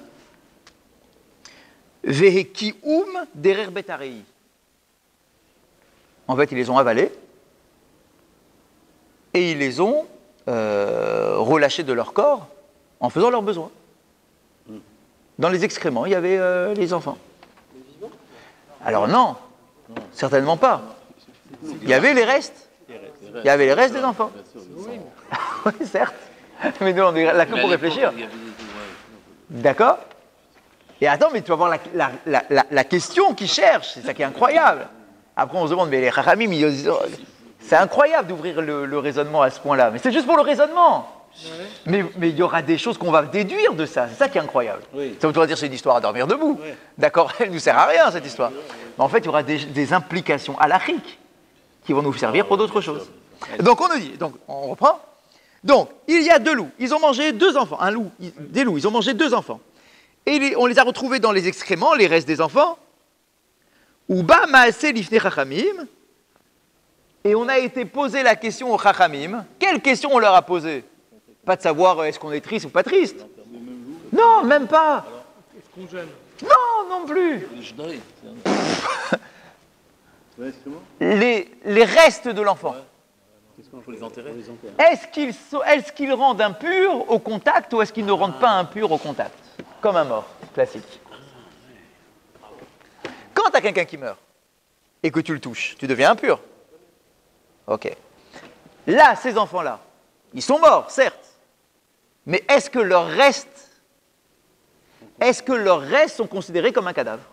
Vehekium derer betarei. En fait, ils les ont avalés et ils les ont relâchés de leur corps en faisant leurs besoins. Dans les excréments, il y avait les enfants. Alors non, certainement pas. Il y avait les restes. Il y avait les restes des enfants. Oui, certes. Mais nous, on est là que pour réfléchir. D'accord? Et attends, mais tu vas voir la question qu'ils cherchent, c'est ça qui est incroyable. Après, on se demande, mais les Chachamim, c'est incroyable d'ouvrir le raisonnement à ce point-là. Mais c'est juste pour le raisonnement. Mais il y aura des choses qu'on va déduire de ça. C'est ça qui est incroyable. Oui. Ça voudrait dire que c'est une histoire à dormir debout. Oui. D'accord? Elle ne nous sert à rien, cette histoire. Mais en fait, il y aura des implications halachiques qui vont nous servir pour d'autres choses. Donc, on nous dit, donc, on reprend. Donc, il y a 2 loups. Ils ont mangé 2 enfants. Des loups, ils ont mangé 2 enfants. Et on les a retrouvés dans les excréments, les restes des enfants. Uba maaseh lifnei chachamim. Et on a été posé la question aux chachamim. Quelle question on leur a posée? Pas de savoir est-ce qu'on est triste ou pas triste. Non, même pas. Est-ce qu'on jeûne? Non, non plus. Ouais, c'est comment? Les restes de l'enfant. Qu'est-ce qu'on Faut les enterrer. Est-ce qu'ils rendent impur au contact ou est-ce qu'ils ne rendent pas impur au contact? Comme un mort, classique. Quand tu as quelqu'un qui meurt et que tu le touches, tu deviens impur. Ok. Là, ces enfants-là, ils sont morts, certes. Mais est-ce que leurs restes sont considérés comme un cadavre?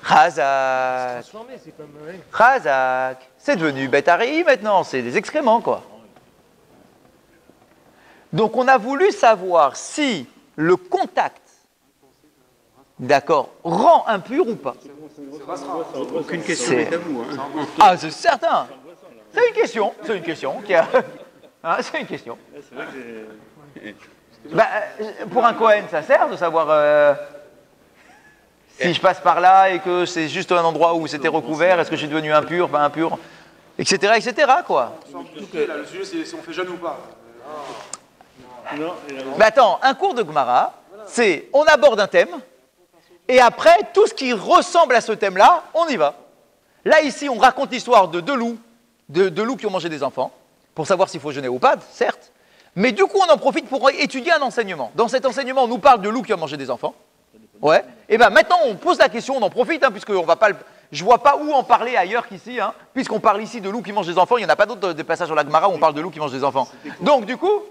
Chazak. Transformé, c'est comme. Ouais. Chazak. C'est devenu Betari maintenant, c'est des excréments, quoi. Donc on a voulu savoir si le contact, d'accord, rend impur ou pas. Aucune question n'est tabou. Hein. Ah, c'est certain. C'est une question qui a... Hein, c'est une question. C'est vrai que j'ai... Bah, pour un Cohen, ça sert de savoir si je passe par là et que c'est juste un endroit où c'était recouvert, est-ce que je suis devenu impur, pas impur, etc., quoi. Le sujet, c'est si on fait jeûne ou pas. Non, Mais attends, un cours de Gemara, c'est on aborde un thème, et après, tout ce qui ressemble à ce thème-là, on y va. Là, ici, on raconte l'histoire de 2 loups, de loups qui ont mangé des enfants, pour savoir s'il faut jeûner ou pas, certes. Mais du coup, on en profite pour étudier un enseignement. Dans cet enseignement, on nous parle de loups qui ont mangé des enfants. Ouais. Et bien maintenant, on pose la question, on en profite, puisque on va pas je ne vois pas où en parler ailleurs qu'ici, puisqu'on parle ici de loups qui mangent des enfants, il n'y en a pas d'autres des passages sur la Gemara où on parle de loups qui mangent des enfants. Donc du coup,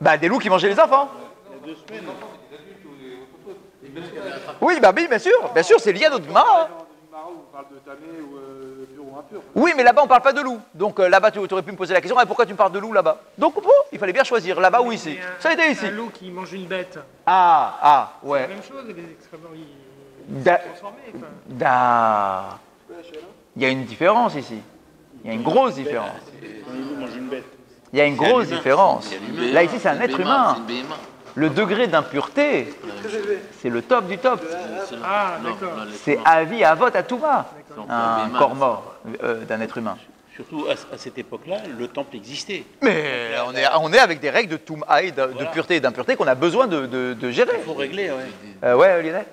des loups qui mangeaient les enfants. Oui, oui, bien sûr, c'est lié à notre Gemara. On parle de tamé ou pur ou impur. Oui, mais là-bas, on ne parle pas de loup. Donc là-bas, tu aurais pu me poser la question, pourquoi tu me parles de loup là-bas? Donc, il fallait bien choisir, là-bas ou ici. Ça a été ici. Un loup qui mange une bête. Ah, C'est ouais. la même chose, les excréments, ils Da- sont transformés. Enfin. Il y a une différence ici. Il y a une grosse différence. Quand il mange une bête. Il y a une C'est un grosse humain. différence. C'est un humain. Là, ici, c'est un être humain. C'est une BMA. Le degré d'impureté, c'est le top du top. Ah, Non, d'accord. là, l'être C'est humain. avi, avot, atouma. Non, Un BMA, corps mort d'un être humain. Surtout à cette époque-là, le temple existait. Mais on est avec des règles de touma et de Voilà. pureté et d'impureté qu'on a besoin de gérer. Il faut régler, ouais. Ouais, Lionel.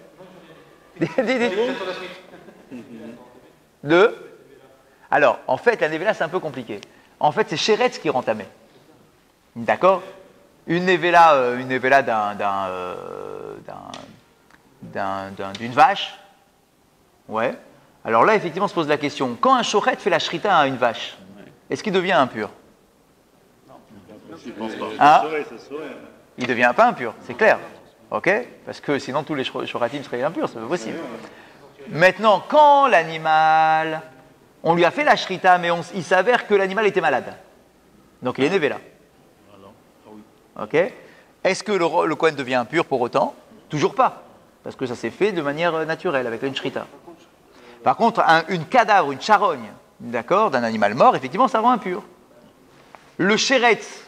Dis. Deux. Alors, en fait, la Nevela, c'est un peu compliqué. En fait, c'est Sheretz qui rend tamé. D'accord? Une Nevela d'une vache. Ouais. Alors là, effectivement, se pose la question. Quand un Shochet fait la shrita à une vache, est-ce qu'il devient impur? Je pense pas. Hein? Ça se saurait. Il ne devient pas impur, c'est clair. Ok? Parce que sinon, tous les shoratim seraient impurs, c'est pas possible. Maintenant, quand l'animal, on lui a fait la shrita, mais il s'avère que l'animal était malade. Donc il est Nevela. Voilà. Ah oui. Ok? Est-ce que le Kohen devient impur pour autant? Toujours pas. Parce que ça s'est fait de manière naturelle, avec une shrita. Par contre, une cadavre, une charogne, d'accord, d'un animal mort, effectivement, ça rend impur. Le sheretz,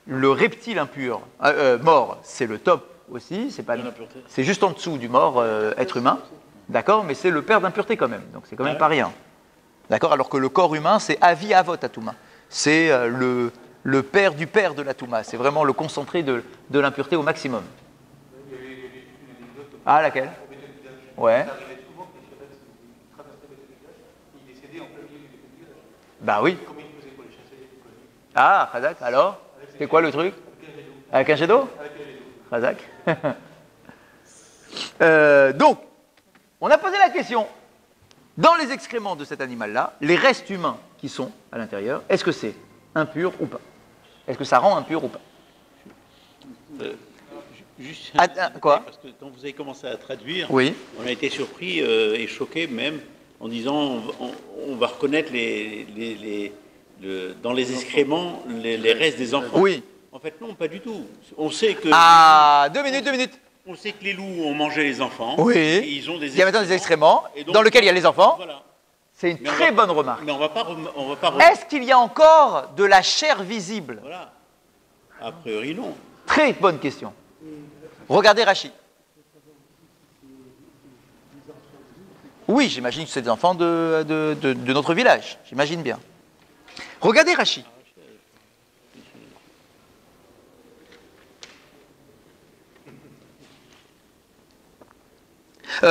le reptile impur, mort, c'est le top aussi, c'est pas, De l'impureté. c'est juste en dessous du mort être humain, d'accord, mais c'est le père d'impureté quand même, donc c'est quand même pas rien, d'accord. Alors que le corps humain, c'est avi avot atouma, c'est le père de la touma, c'est vraiment le concentré de l'impureté au maximum. Ah, laquelle? Ouais. Bah oui. Ah, Khazak, alors? C'est quoi le truc? Avec un jet d'eau? Khazak. Donc, on a posé la question. Dans les excréments de cet animal-là, les restes humains qui sont à l'intérieur, est-ce que c'est impur ou pas? Est-ce que ça rend impur ou pas? Juste quoi? parce que quand vous avez commencé à traduire, Oui. on a été surpris et choqués même en disant on va reconnaître dans les excréments les restes des enfants. Oui. En fait, non, pas du tout. On sait que Ah, 2 minutes. on sait que les loups ont mangé les enfants. Oui. Et ils ont des Il y a maintenant des excréments Et donc, dans lesquels il y a les enfants. Voilà. C'est une Mais on très va- bonne remarque. Mais on va pas. Est-ce qu'il y a encore de la chair visible? Voilà. A priori, non. Très bonne question. Regardez Rachid. Oui, j'imagine que c'est des enfants de notre village. J'imagine bien. Regardez Rachid.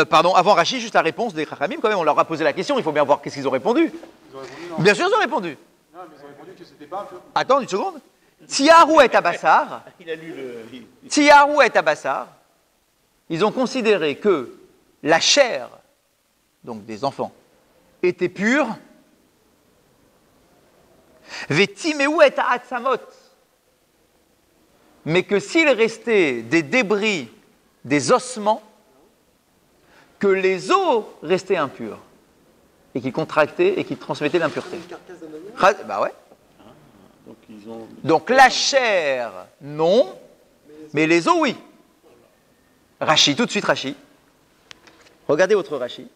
Pardon, avant Rachid, juste la réponse des Chachamim, quand même, on leur a posé la question, il faut bien voir qu'est-ce qu'ils ont répondu. Ils ont répondu non. Bien sûr, ils ont répondu. Non, mais ils ont répondu que c'était pas impur. Attends une seconde. Tiarou et Tabassar, Il a lu le. Tiarou et Tabassar, ils ont considéré que la chair, donc des enfants, était pure. Vetimeu et Atzamot, mais que s'il restait des débris, des ossements, que les os restaient impurs et qui contractaient et qui transmettaient l'impureté. Bah ouais. Donc, ils ont. Donc la chair, non, mais les os, oui. Rachi, tout de suite Rachi. Regardez votre Rachi.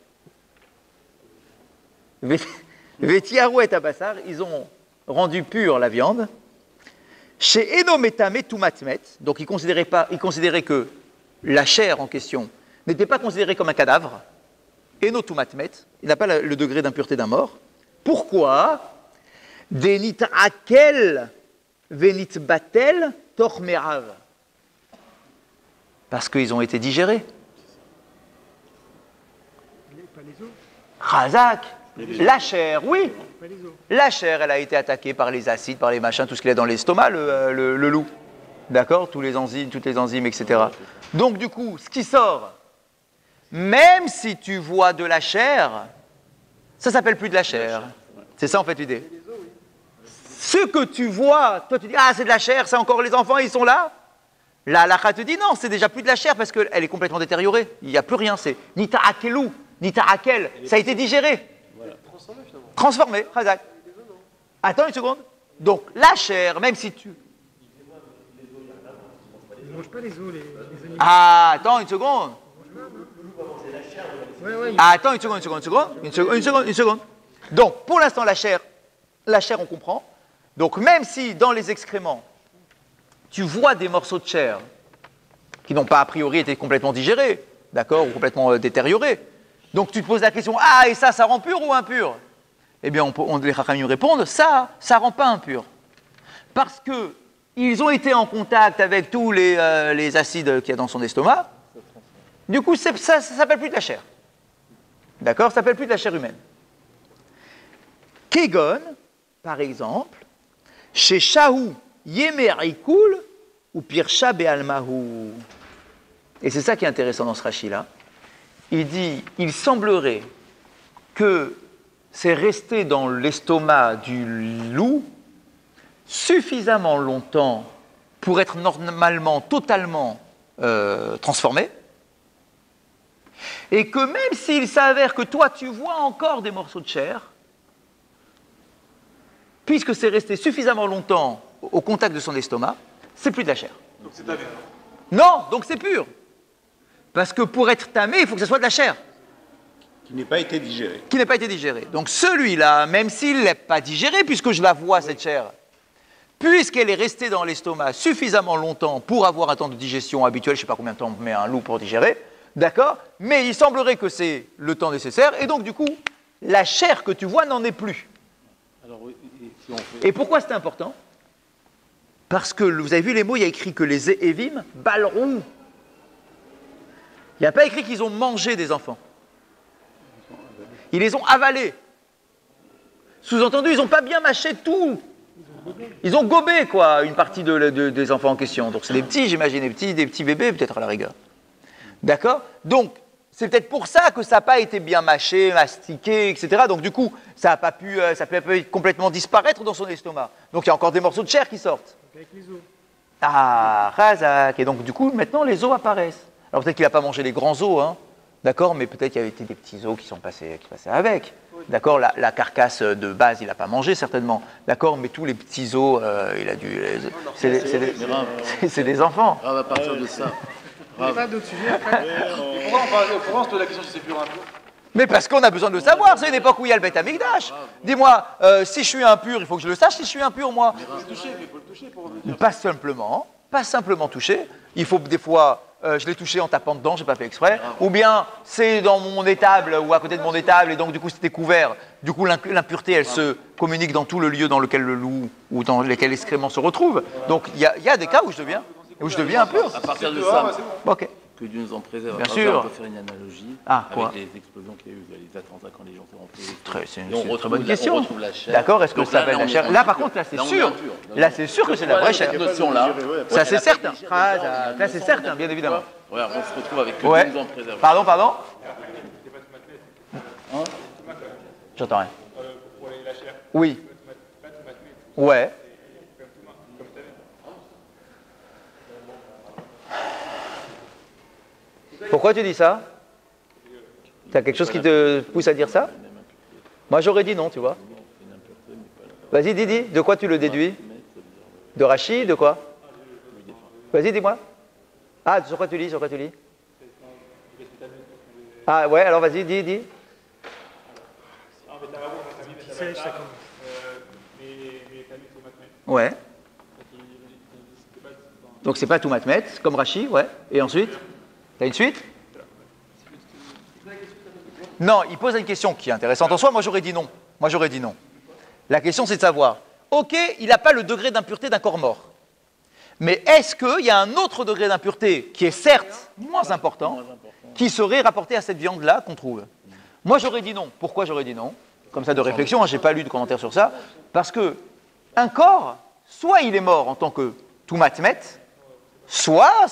Vetiarou et Abassar, ils ont rendu pure la viande. Chez Enometame Toumatmet, donc ils considéraient que la chair en question n'était pas considérée comme un cadavre. Enotumatmet, il n'a pas le degré d'impureté d'un mort. Pourquoi? Denit akel venit batel tormerav. Parce qu'ils ont été digérés. Pas les os. Razak, la chair, oui. Pas les os. La chair, elle a été attaquée par les acides, par les machins, tout ce qu'il y a dans l'estomac, le loup. D'accord? Toutes les enzymes, etc. Donc, du coup, ce qui sort, même si tu vois de la chair, ça s'appelle plus de la chair. C'est ça, en fait, l'idée. Ce que tu vois, toi, tu dis, ah, c'est de la chair, c'est encore les enfants, ils sont là. La halakha te dit, non, c'est déjà plus de la chair parce qu'elle est complètement détériorée. Il n'y a plus rien, c'est nita akelou, nita akel, ça a été digéré. Transformé, Razak. Attends une seconde. Donc, la chair, même si tu... Ils ne mangent pas les os, les animaux. Ah, attends une seconde. Ouais, ouais, Ah, attends une seconde. Donc, pour l'instant, la chair, La chair, on comprend. Donc même si dans les excréments, tu vois des morceaux de chair qui n'ont pas a priori été complètement digérés, d'accord, ou complètement détériorés, donc tu te poses la question, ah, et ça rend pur ou impur? Eh bien, les Chachamim répondent, ça rend pas impur. Parce que ils ont été en contact avec tous les acides qu'il y a dans son estomac. Du coup, ça ne s'appelle plus de la chair. D'accord? Ça s'appelle plus de la chair humaine. Kegon, par exemple, chez Shahou, Yemer Ikoul, ou Pirsha Be'almahu. Et c'est ça qui est intéressant dans ce Rashi-là. Il dit, il semblerait que c'est resté dans l'estomac du loup suffisamment longtemps pour être normalement totalement transformé, et que même s'il s'avère que toi tu vois encore des morceaux de chair, puisque c'est resté suffisamment longtemps au contact de son estomac, c'est plus de la chair. Donc c'est tamé. Non, donc c'est pur. Parce que pour être tamé, il faut que ce soit de la chair. Qui n'ait pas été digéré. Qui n'a pas été digérée. Donc celui-là, même s'il n'est pas digéré, puisque je la vois, cette chair, puisqu'elle est restée dans l'estomac suffisamment longtemps pour avoir un temps de digestion habituel, je ne sais pas combien de temps met un loup pour digérer, d'accord? Mais il semblerait que c'est le temps nécessaire, et donc du coup, la chair que tu vois n'en est plus. Alors, si on fait... Et pourquoi c'est important? Parce que, vous avez vu les mots, il y a écrit que les Évim baleront. Il n'y a pas écrit qu'ils ont mangé des enfants. Ils les ont avalés. Sous-entendu, ils n'ont pas bien mâché tout. Ils ont gobé, quoi, une partie des enfants en question. Donc c'est des petits, j'imagine, des petits bébés, peut-être à la rigueur. D'accord? Donc, c'est peut-être pour ça que ça n'a pas été bien mâché, mastiqué, etc. Donc du coup, ça n'a pas pu complètement disparaître dans son estomac. Donc il y a encore des morceaux de chair qui sortent. Avec les os. Ah, Razak. Et donc du coup, maintenant, les os apparaissent. Alors peut-être qu'il n'a pas mangé les grands os, hein. D'accord, mais peut-être qu'il y avait été des petits os qui passaient avec. D'accord, la carcasse de base, il n'a pas mangé certainement. D'accord, mais tous les petits os, il a dû. C'est des enfants. Ah, à partir de ça. Il n'y a pas d'autre sujet après. Pourquoi on se pose la question si c'est pur ou impur? Mais parce qu'on a besoin de le savoir. C'est une époque où il y a le Beth Amikdash. Dis-moi, si je suis impur, il faut que je le sache si je suis impur, moi. Il faut le toucher pour le dire. Pas simplement toucher. Il faut des fois. Je l'ai touché en tapant dedans, j'ai pas fait exprès. Ou bien c'est dans mon étable ou à côté de mon étable et donc du coup c'était couvert. Du coup l'impureté elle se communique dans tout le lieu dans lequel le loup ou dans lequel l'excrément se retrouve. Donc il y a des cas où je deviens impur. À partir de ça, Ok. que Dieu nous en préserve. Bien Par sûr. exemple, on peut faire une analogie avec quoi les explosions qu'il y a eu, les attentats quand les gens sont rentrés. C'est Et une on très retrouve bonne la- question. on retrouve la chair. D'accord, est-ce que Donc ça s'appelle on la est chair? en Là impur. par contre, là c'est Là, on est sûr. impur. Là c'est sûr que c'est la vraie chair. Cette notion-là, Ça c'est certain. Là c'est certain, bien évidemment. Ouais, on se retrouve avec que Ouais. Dieu nous en préserve. Pardon. J'entends rien. Oui. Ouais. Pourquoi tu dis ça? Tu as quelque chose qui te pousse à dire ça? Moi j'aurais dit non, tu vois. Vas-y, dis. De quoi tu le déduis? De Rachi? De quoi? Vas-y, dis-moi. Ah, sur quoi tu lis? Ah ouais, alors vas-y, dis. Qui sèche, ça commence. Ouais. Donc c'est pas tout matmet, comme Rachi, ouais. Et ensuite? T'as une suite? Non, il pose une question qui est intéressante en soi. Moi j'aurais dit non. La question c'est de savoir, ok, il n'a pas le degré d'impureté d'un corps mort. Mais est-ce qu'il y a un autre degré d'impureté qui est certes moins important, qui serait rapporté à cette viande-là qu'on trouve? Moi j'aurais dit non. Pourquoi j'aurais dit non? Comme ça de réflexion, je n'ai pas lu de commentaire sur ça. Parce que un corps, soit il est mort en tant que tout matmet, soit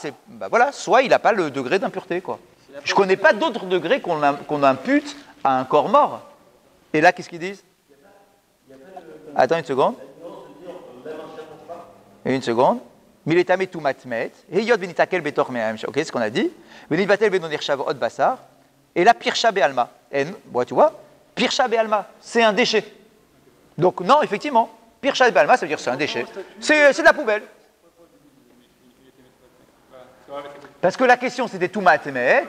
il n'a pas le degré d'impureté, quoi. Je ne connais pas d'autres degrés qu'on impute à un corps mort. Et là, qu'est-ce qu'ils disent? Attends une seconde. Miletame tout matmet. Heyot benitakel betor me'am. Ok, c'est ce qu'on a dit. Benivatel benonir shavot basar. Et là, pirsha be'alma. Bon, tu vois, pirsha be'alma, c'est un déchet. Donc, non, effectivement, pirsha be'alma, ça veut dire c'est un déchet. C'est de la poubelle. Parce que la question c'était tout matmet,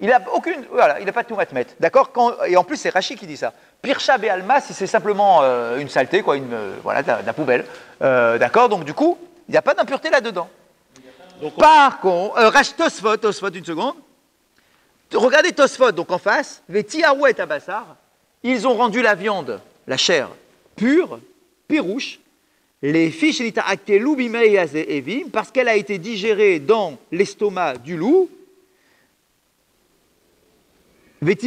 Il n'a aucune, voilà, il n'a pas de Toumat Met. D'accord? Et en plus, c'est Rashi qui dit ça. Pirsha Be'alma, si c'est simplement une saleté, quoi, voilà, de la poubelle. D'accord? Donc, du coup, il n'y a pas d'impureté là-dedans. Par contre, Tosfot, une seconde. Regardez Tosfot, donc en face, Vetiarou et Tabassar, ils ont rendu la viande, la chair, pure, pirouche, les fiches evim, parce qu'elle a été digérée dans l'estomac du loup. Mais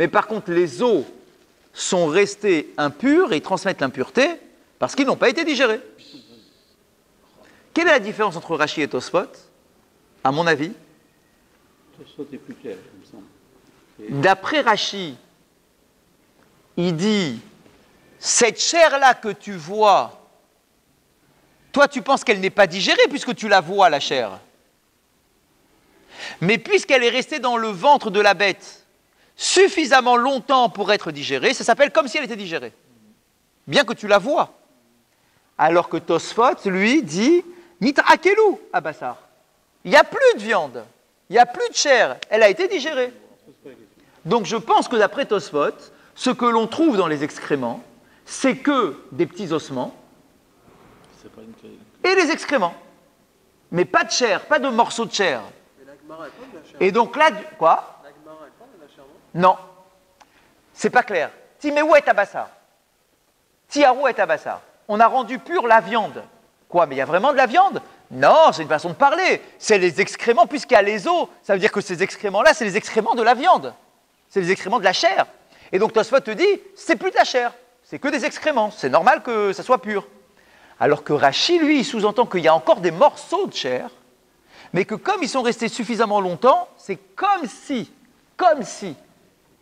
par contre, les os sont restés impurs et ils transmettent l'impureté parce qu'ils n'ont pas été digérés. Quelle est la différence entre Rashi et Tosfot? À mon avis, Tosfot est plus clair, il me semble. d'après Rashi, il dit cette chair-là que tu vois, toi tu penses qu'elle n'est pas digérée puisque tu la vois, la chair. Mais puisqu'elle est restée dans le ventre de la bête suffisamment longtemps pour être digérée, ça s'appelle comme si elle était digérée. Bien que tu la vois. Alors que Tosfot, lui, dit Nitra Akelou à Bassar. Il n'y a plus de viande, il n'y a plus de chair, elle a été digérée. Donc je pense que d'après Tosfot, ce que l'on trouve dans les excréments, c'est que des petits ossements et les excréments. Mais pas de chair, pas de morceaux de chair. Et donc là, quoi? Non, c'est pas clair. Timeou et Tabassar. Tiarou et Tabassar. On a rendu pure la viande. Quoi? Mais il y a vraiment de la viande? Non, c'est une façon de parler. C'est les excréments, puisqu'il y a les os. Ça veut dire que ces excréments-là, c'est les excréments de la viande. C'est les excréments de la chair. Et donc Tosfot te dit, c'est plus de la chair. C'est que des excréments. C'est normal que ça soit pur. Alors que Rashi, lui, il sous-entend qu'il y a encore des morceaux de chair, mais que comme ils sont restés suffisamment longtemps, c'est comme si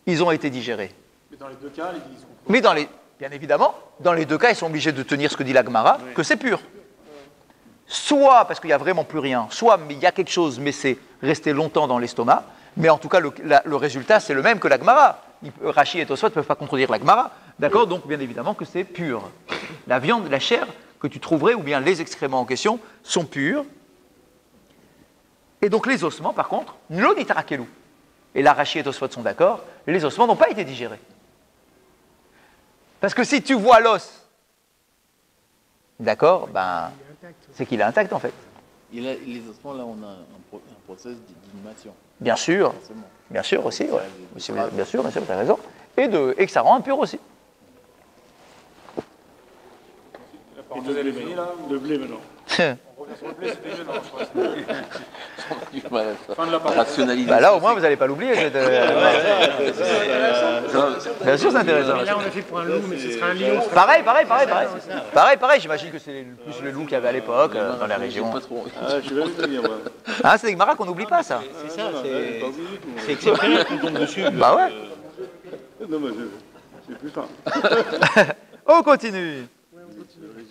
ils ont été digérés. Mais dans les deux cas, ils sont... Mais bien évidemment, dans les deux cas, ils sont obligés de tenir ce que dit la Gemara, que c'est pur. Soit parce qu'il n'y a vraiment plus rien, soit il y a quelque chose, mais c'est resté longtemps dans l'estomac, mais en tout cas, le résultat, c'est le même que la Gemara. Rashi et Tosfot ne peuvent pas contredire la Gemara, d'accord? Donc, bien évidemment que c'est pur. La viande, la chair que tu trouverais, ou bien les excréments en question, sont purs. Et donc, les ossements, par contre, l'onitarakelu. Et là, Rashi et Tosfot sont d'accord, les ossements n'ont pas été digérés. Parce que si tu vois l'os, d'accord, ben, c'est qu'il est intact en fait. Et là, les ossements, là, on a un process d'inhumation. Bien sûr, Forcément. bien sûr aussi, ouais. Bien sûr, tu as raison. Et que ça rend impur aussi. La parenthèse, elle est finie, là. Le blé maintenant. On revient sur le blé, c'était gênant, je crois. Voilà, ça. Fin de la parenthèse. Rationaliser. Bah là, au moins, vous n'allez pas l'oublier. Bien sûr, c'est intéressant. Là, on a fait pour un loup, mais ce sera un lion. Pareil, j'imagine que c'est plus le loup qu'il y avait à l'époque dans la région. Pas trop. Ah, je vais le dire, moi. Ah, c'est des Gemara qu'on n'oublie pas, ça. C'est ça, c'est Pas oublié du tout, moi. exceptionnel qu'on tombe dessus. Bah ouais. Non, mais c'est plus simple. On continue.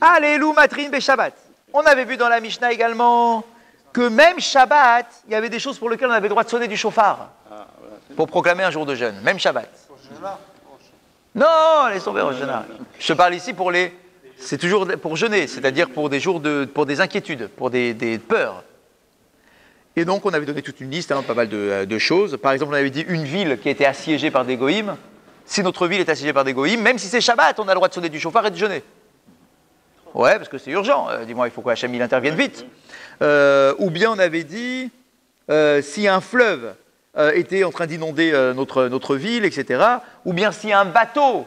Allez, loup, matrine, Shabbat. On avait vu dans la Mishnah également que même Shabbat, il y avait des choses pour lesquelles on avait le droit de sonner du chauffard pour proclamer un jour de jeûne, même Shabbat. Non, laisse tomber Rosh Hashanah. Je te parle ici c'est toujours pour jeûner, c'est-à-dire pour des jours pour des inquiétudes, pour des peurs. Et donc on avait donné toute une liste, pas mal de choses. Par exemple, on avait dit une ville qui était assiégée par des goïms. Si notre ville est assiégée par des goïms, même si c'est Shabbat, on a le droit de sonner du chauffard et de jeûner. Ouais, parce que c'est urgent. Dis-moi, il faut qu'Hachem il intervienne vite. Ou bien on avait dit, si un fleuve était en train d'inonder notre ville, etc., ou bien si un bateau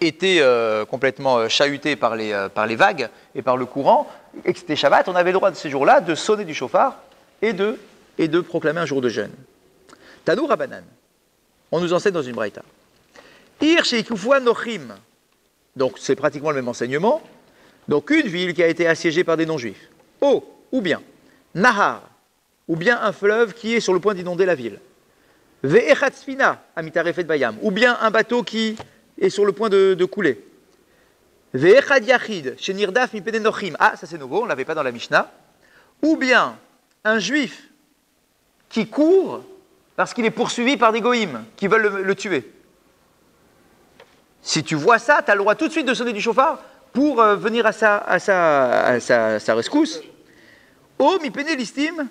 était complètement chahuté par les vagues et par le courant, et que c'était Shabbat, on avait le droit de ces jours-là de sonner du chauffard et de proclamer un jour de jeûne. Tanou Rabanan, on nous enseigne dans une braïta. Ir sheikufua nochim. Donc c'est pratiquement le même enseignement. Donc une ville qui a été assiégée par des non-juifs. Ou bien Nahar, ou bien un fleuve qui est sur le point d'inonder la ville. Ve'echatzfina, amitarefet bayam, ou bien un bateau qui est sur le point de couler. Ve'echad yachid, shenirdaf mipene nochim. Ah, ça c'est nouveau, on ne l'avait pas dans la Mishnah. Ou bien un juif qui court parce qu'il est poursuivi par des goïms qui veulent le tuer. Si tu vois ça, tu as le droit tout de suite de sonner du chauffard pour venir à sa rescousse. O mi pene listim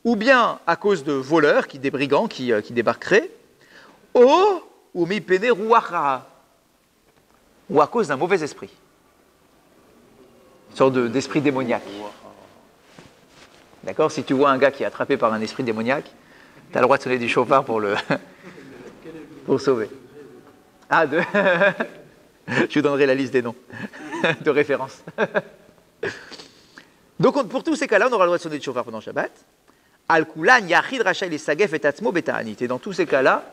ou bien à cause de voleurs, des brigands qui débarqueraient, ou mipene ruach ra, ou à cause d'un mauvais esprit, une sorte d'esprit démoniaque. D'accord? Si tu vois un gars qui est attrapé par un esprit démoniaque, tu as le droit de sonner du chauffard pour le sauver. Ah, je vous donnerai la liste des noms de référence. Donc pour tous ces cas-là, on aura le droit de sonner du chauffard pendant Shabbat. Al-Kulan, Yachid, Rachel et Sagef et Atzmo Beta'anit. Et dans tous ces cas-là,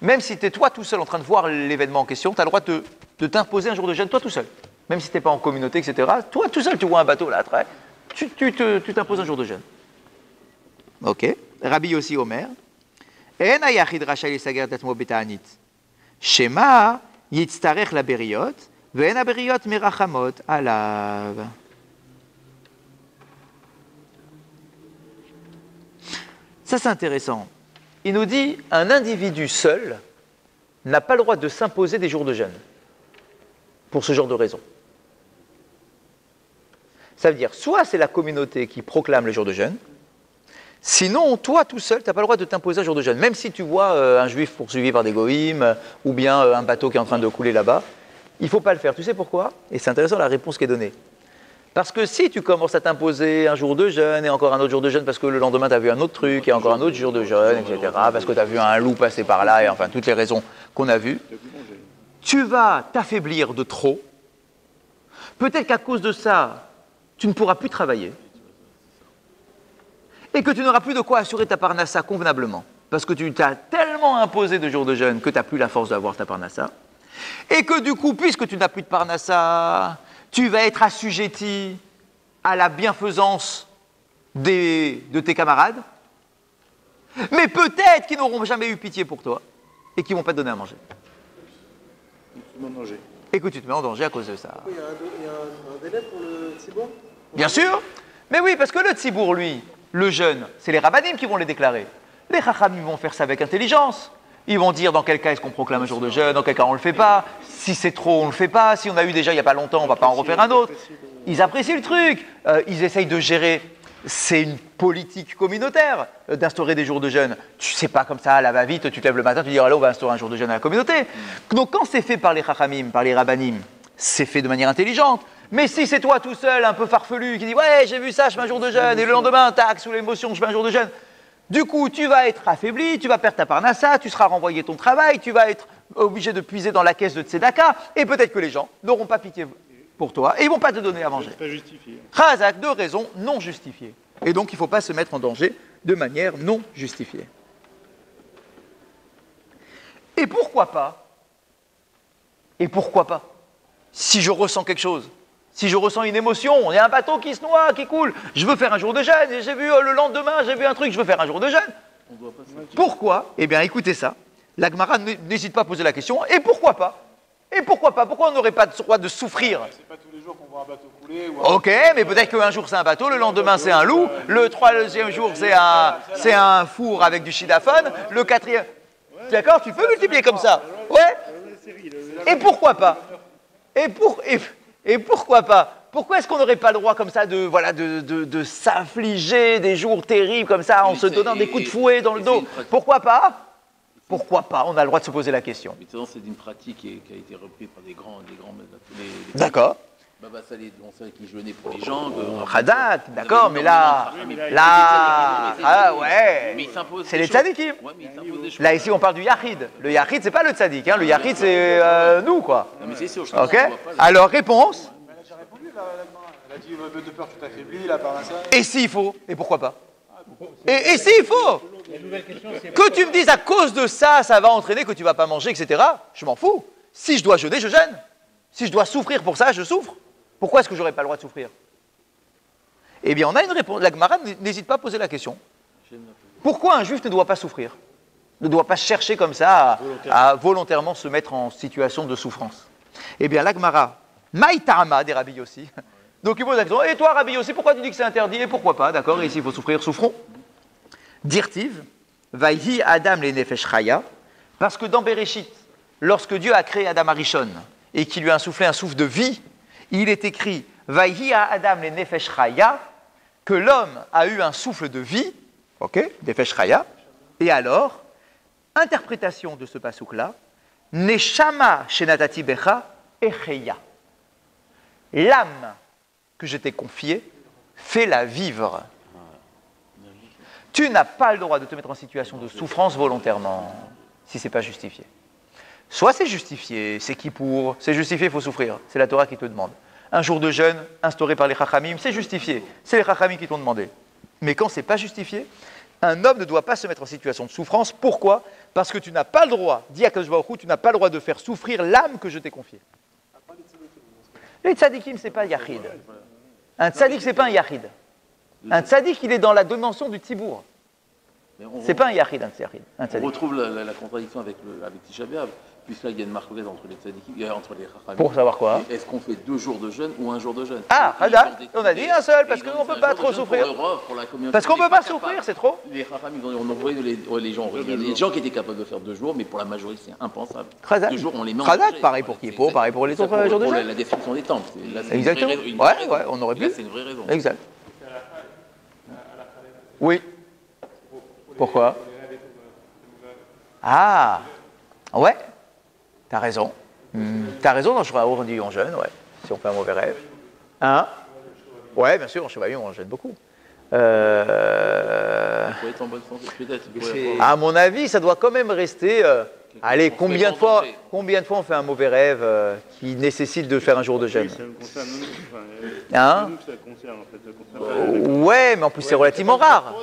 même si tu es toi tout seul en train de voir l'événement en question, tu as le droit de t'imposer un jour de jeûne, toi tout seul. Même si tu n'es pas en communauté, etc. Toi tout seul, tu vois un bateau là, après, tu t'imposes un jour de jeûne. Ok. Rabbi Yossi Omer. En Yachid, Rachel et Sagef et Atzmo Beta'anit. Shema, Yitztarech la Beriot, Ve'en la Beriot Mirachamot Alav. Ça, c'est intéressant. Il nous dit, un individu seul n'a pas le droit de s'imposer des jours de jeûne pour ce genre de raison. Ça veut dire, soit c'est la communauté qui proclame le jour de jeûne, sinon, toi, tout seul, tu n'as pas le droit de t'imposer un jour de jeûne. Même si tu vois un juif poursuivi par des goïms, ou bien un bateau qui est en train de couler là-bas, il ne faut pas le faire. Tu sais pourquoi? Et c'est intéressant la réponse qui est donnée. Parce que si tu commences à t'imposer un jour de jeûne et encore un autre jour de jeûne parce que le lendemain tu as vu un autre truc et encore un autre jour de jeûne, etc., parce que tu as vu un loup passer par là et enfin toutes les raisons qu'on a vues, tu vas t'affaiblir de trop. Peut-être qu'à cause de ça, tu ne pourras plus travailler et que tu n'auras plus de quoi assurer ta parnassa convenablement parce que tu t'as tellement imposé de jours de jeûne que tu n'as plus la force d'avoir ta parnassa et que du coup, puisque tu n'as plus de parnassa, tu vas être assujetti à la bienfaisance de tes camarades, mais peut-être qu'ils n'auront jamais eu pitié pour toi et qu'ils ne vont pas te donner à manger. Et que tu te mets en danger à cause de ça. Il y a un délai pour le tzibour? Bien sûr, mais oui, parce que le tzibour, lui, le jeûne, c'est les rabbanim qui vont les déclarer. Les chachamim vont faire ça avec intelligence. Ils vont dire dans quel cas est-ce qu'on proclame un jour de jeûne, dans quel cas on ne le fait pas. Si c'est trop, on ne le fait pas. Si on a eu déjà il n'y a pas longtemps, on ne va pas en refaire un autre. Ils apprécient le truc. Ils essayent de gérer. C'est une politique communautaire d'instaurer des jours de jeûne. Tu ne sais pas comme ça, à la va-vite, tu te lèves le matin, tu dis allez, on va instaurer un jour de jeûne à la communauté. Donc quand c'est fait par les chachamim, par les rabbanim, c'est fait de manière intelligente. Mais si c'est toi tout seul, un peu farfelu, qui dit ouais, j'ai vu ça, je fais un jour de jeûne, et le lendemain, tac, sous l'émotion, je fais un jour de jeûne. Du coup, tu vas être affaibli, tu vas perdre ta parnassa, tu seras renvoyé ton travail, tu vas être obligé de puiser dans la caisse de tzedaka, et peut-être que les gens n'auront pas pitié pour toi et ils ne vont pas te donner à manger. C'est pas justifié. Chazak, de raisons non justifiées. Et donc, il ne faut pas se mettre en danger de manière non justifiée. Et pourquoi pas? Si je ressens quelque chose, si je ressens une émotion, il y a un bateau qui se noie, qui coule, je veux faire un jour de jeûne, et j'ai vu le lendemain, j'ai vu un truc, je veux faire un jour de jeûne. Pourquoi? Eh bien, écoutez ça. La Gemara n'hésite pas à poser la question. Et pourquoi pas? Pourquoi on n'aurait pas le droit de souffrir? C'est pas tous les jours qu'on voit un bateau couler. Ou Ok, mais peut-être qu'un jour c'est un bateau, le lendemain c'est un loup, le troisième jour c'est un four avec du chidaphone, le quatrième... D'accord? Tu peux multiplier comme ça. Ouais. Et pourquoi pas? Et pourquoi pas? Pourquoi est-ce qu'on n'aurait pas le droit comme ça de s'affliger des jours terribles comme ça en se donnant des coups de fouet dans le dos? Pourquoi pas? Pourquoi pas? On a le droit de se poser la question. Mais c'est une pratique qui a été reprise par des grands D'accord. Baba Salé, on savait qu'ils jeûnaient pour les gens. Hadak, d'accord, mais là, ouais, c'est les tzadikim. Là, ici, on parle du yachid. Le yachid, c'est pas le tzadik, hein. Le yachid, c'est nous, quoi. Non, mais c'est sûr, Ok. Alors, réponse. Elle a déjà répondu, la Gemara. Elle a dit de peur, tu t'affaiblis, la parnassa. Et s'il faut? Et pourquoi pas? Et s'il faut? Que tu me dises à cause de ça, ça va entraîner que tu vas pas manger, etc. Je m'en fous. Si je dois jeûner, je jeûne. Si je dois souffrir pour ça, je souffre. Pourquoi est-ce que je n'aurais pas le droit de souffrir? Eh bien, on a une réponse. La Gemara n'hésite pas à poser la question. Pourquoi un juif ne doit pas souffrir? Ne doit pas chercher comme ça à volontairement se mettre en situation de souffrance? Eh bien, la Gemara, Maïtama des Rabbi Yossi. Donc, il pose la question. Et toi, Rabbi Yossi, pourquoi tu dis que c'est interdit? Et pourquoi pas? D'accord, et ici, il faut souffrir, souffrons. Dirtiv, Vaihi Adam le Nefesh Chaya, parce que dans Bereshit, lorsque Dieu a créé Adam Arishon et qu'il lui a insoufflé un souffle de vie, il est écrit Vaihi Adam le Nefesh Chaya, que l'homme a eu un souffle de vie, Ok, Nefesh Chaya. Et alors, interprétation de ce pasouk-là, Neshama Shenatati Becha Echeya. L'âme que je t'ai confiée, fais-la vivre. Tu n'as pas le droit de te mettre en situation de souffrance volontairement, si ce n'est pas justifié. Soit c'est justifié, c'est Kippour, c'est justifié, il faut souffrir. C'est la Torah qui te demande. Un jour de jeûne, instauré par les Chachamim, c'est justifié. C'est les Chachamim qui t'ont demandé. Mais quand ce n'est pas justifié, un homme ne doit pas se mettre en situation de souffrance. Pourquoi? Parce que tu n'as pas le droit, dit Akadosh Baruch Hu, tu n'as pas le droit de faire souffrir l'âme que je t'ai confiée. Les tzadikim, ce n'est pas Yachid. Un tzadik, ce n'est pas un Yachid. Un tzadik, il est dans la dimension du Tzibour. C'est pas un Yachid, un tzadik. On retrouve la contradiction avec Tisha B'Av, puisque là, il y a une marque entre les tzadikim, entre les Chachamim. Pour savoir quoi? Est-ce qu'on fait 2 jours de jeûne ou 1 jour de jeûne? Ah, on a dit un seul, parce qu'on ne peut pas trop souffrir. Parce qu'on ne peut pas souffrir, c'est trop. Les Chachamim, on envoyé les gens. Il y a des gens qui étaient capables de faire 2 jours, mais pour la majorité, c'est impensable. 2 jours, on les met en danger. Pareil pour Kippour, pareil pour les autres jours de jeûne. La destruction des temples. Exactement. Ouais, on aurait pu. C'est une vraie raison. Exact. Oui. Pourquoi? Ah, ouais, t'as raison. T'as raison, dans Shuvah on dit on jeûne, ouais, si on fait un mauvais rêve. Hein? Ouais, bien sûr, en Shuvah on jeûne beaucoup. Pour être en bonne santé, peut-être. À mon avis, ça doit quand même rester. Allez, combien de fois on fait un mauvais rêve qui nécessite de faire un jour de jeûne? Ça me concerne nous. Hein? Ça concerne, en fait. Ça concerne Ouais, mais en plus c'est relativement rare.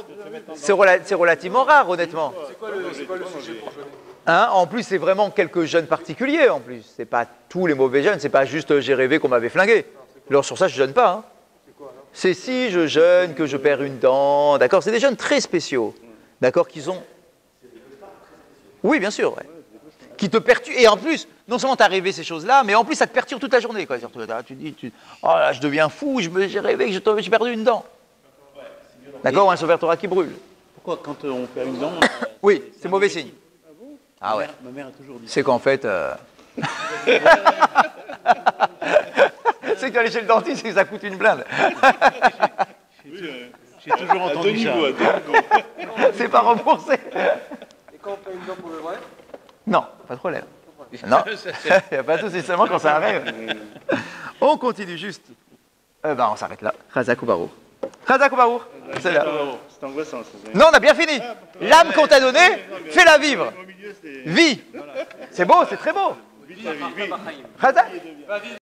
C'est relativement rare, honnêtement. C'est quoi le sujet pour jeûner? Hein? En plus, c'est vraiment quelques jeûnes particuliers, en plus. C'est pas tous les mauvais jeûnes, c'est pas juste j'ai rêvé qu'on m'avait flingué. Alors sur ça, je jeûne pas. Hein. C'est si je jeûne que je perds une dent, d'accord? C'est des jeûnes très spéciaux, d'accord? Qu'ils ont... Oui, bien sûr, ouais. Qui te perturbe. Et en plus, non seulement tu as rêvé ces choses-là, mais en plus ça te perturbe toute la journée. Quoi. Tu dis, oh là, je deviens fou, j'ai rêvé que j'ai perdu une dent. D'accord? Ou un Sofer Torah qui brûle. Pourquoi quand on perd une dent... Oui, c'est mauvais signe. Ah ouais. Ma mère a toujours dit C'est qu'en fait... c'est que tu allais chez le dentiste et que ça coûte une blinde. J'ai toujours entendu ça. C'est pas remboursé. Et quand on fait une dent pour le vrai? Non, pas de problème. Non, il n'y a pas de souci, seulement quand ça arrive. On continue juste. On s'arrête là. Chazak ou Baruch. Chazak ou Baruch. C'est là. C'est angoissant. Non, on a bien fini. L'âme qu'on t'a donnée, fais-la vivre. Vie. C'est beau, c'est très beau. Chazak.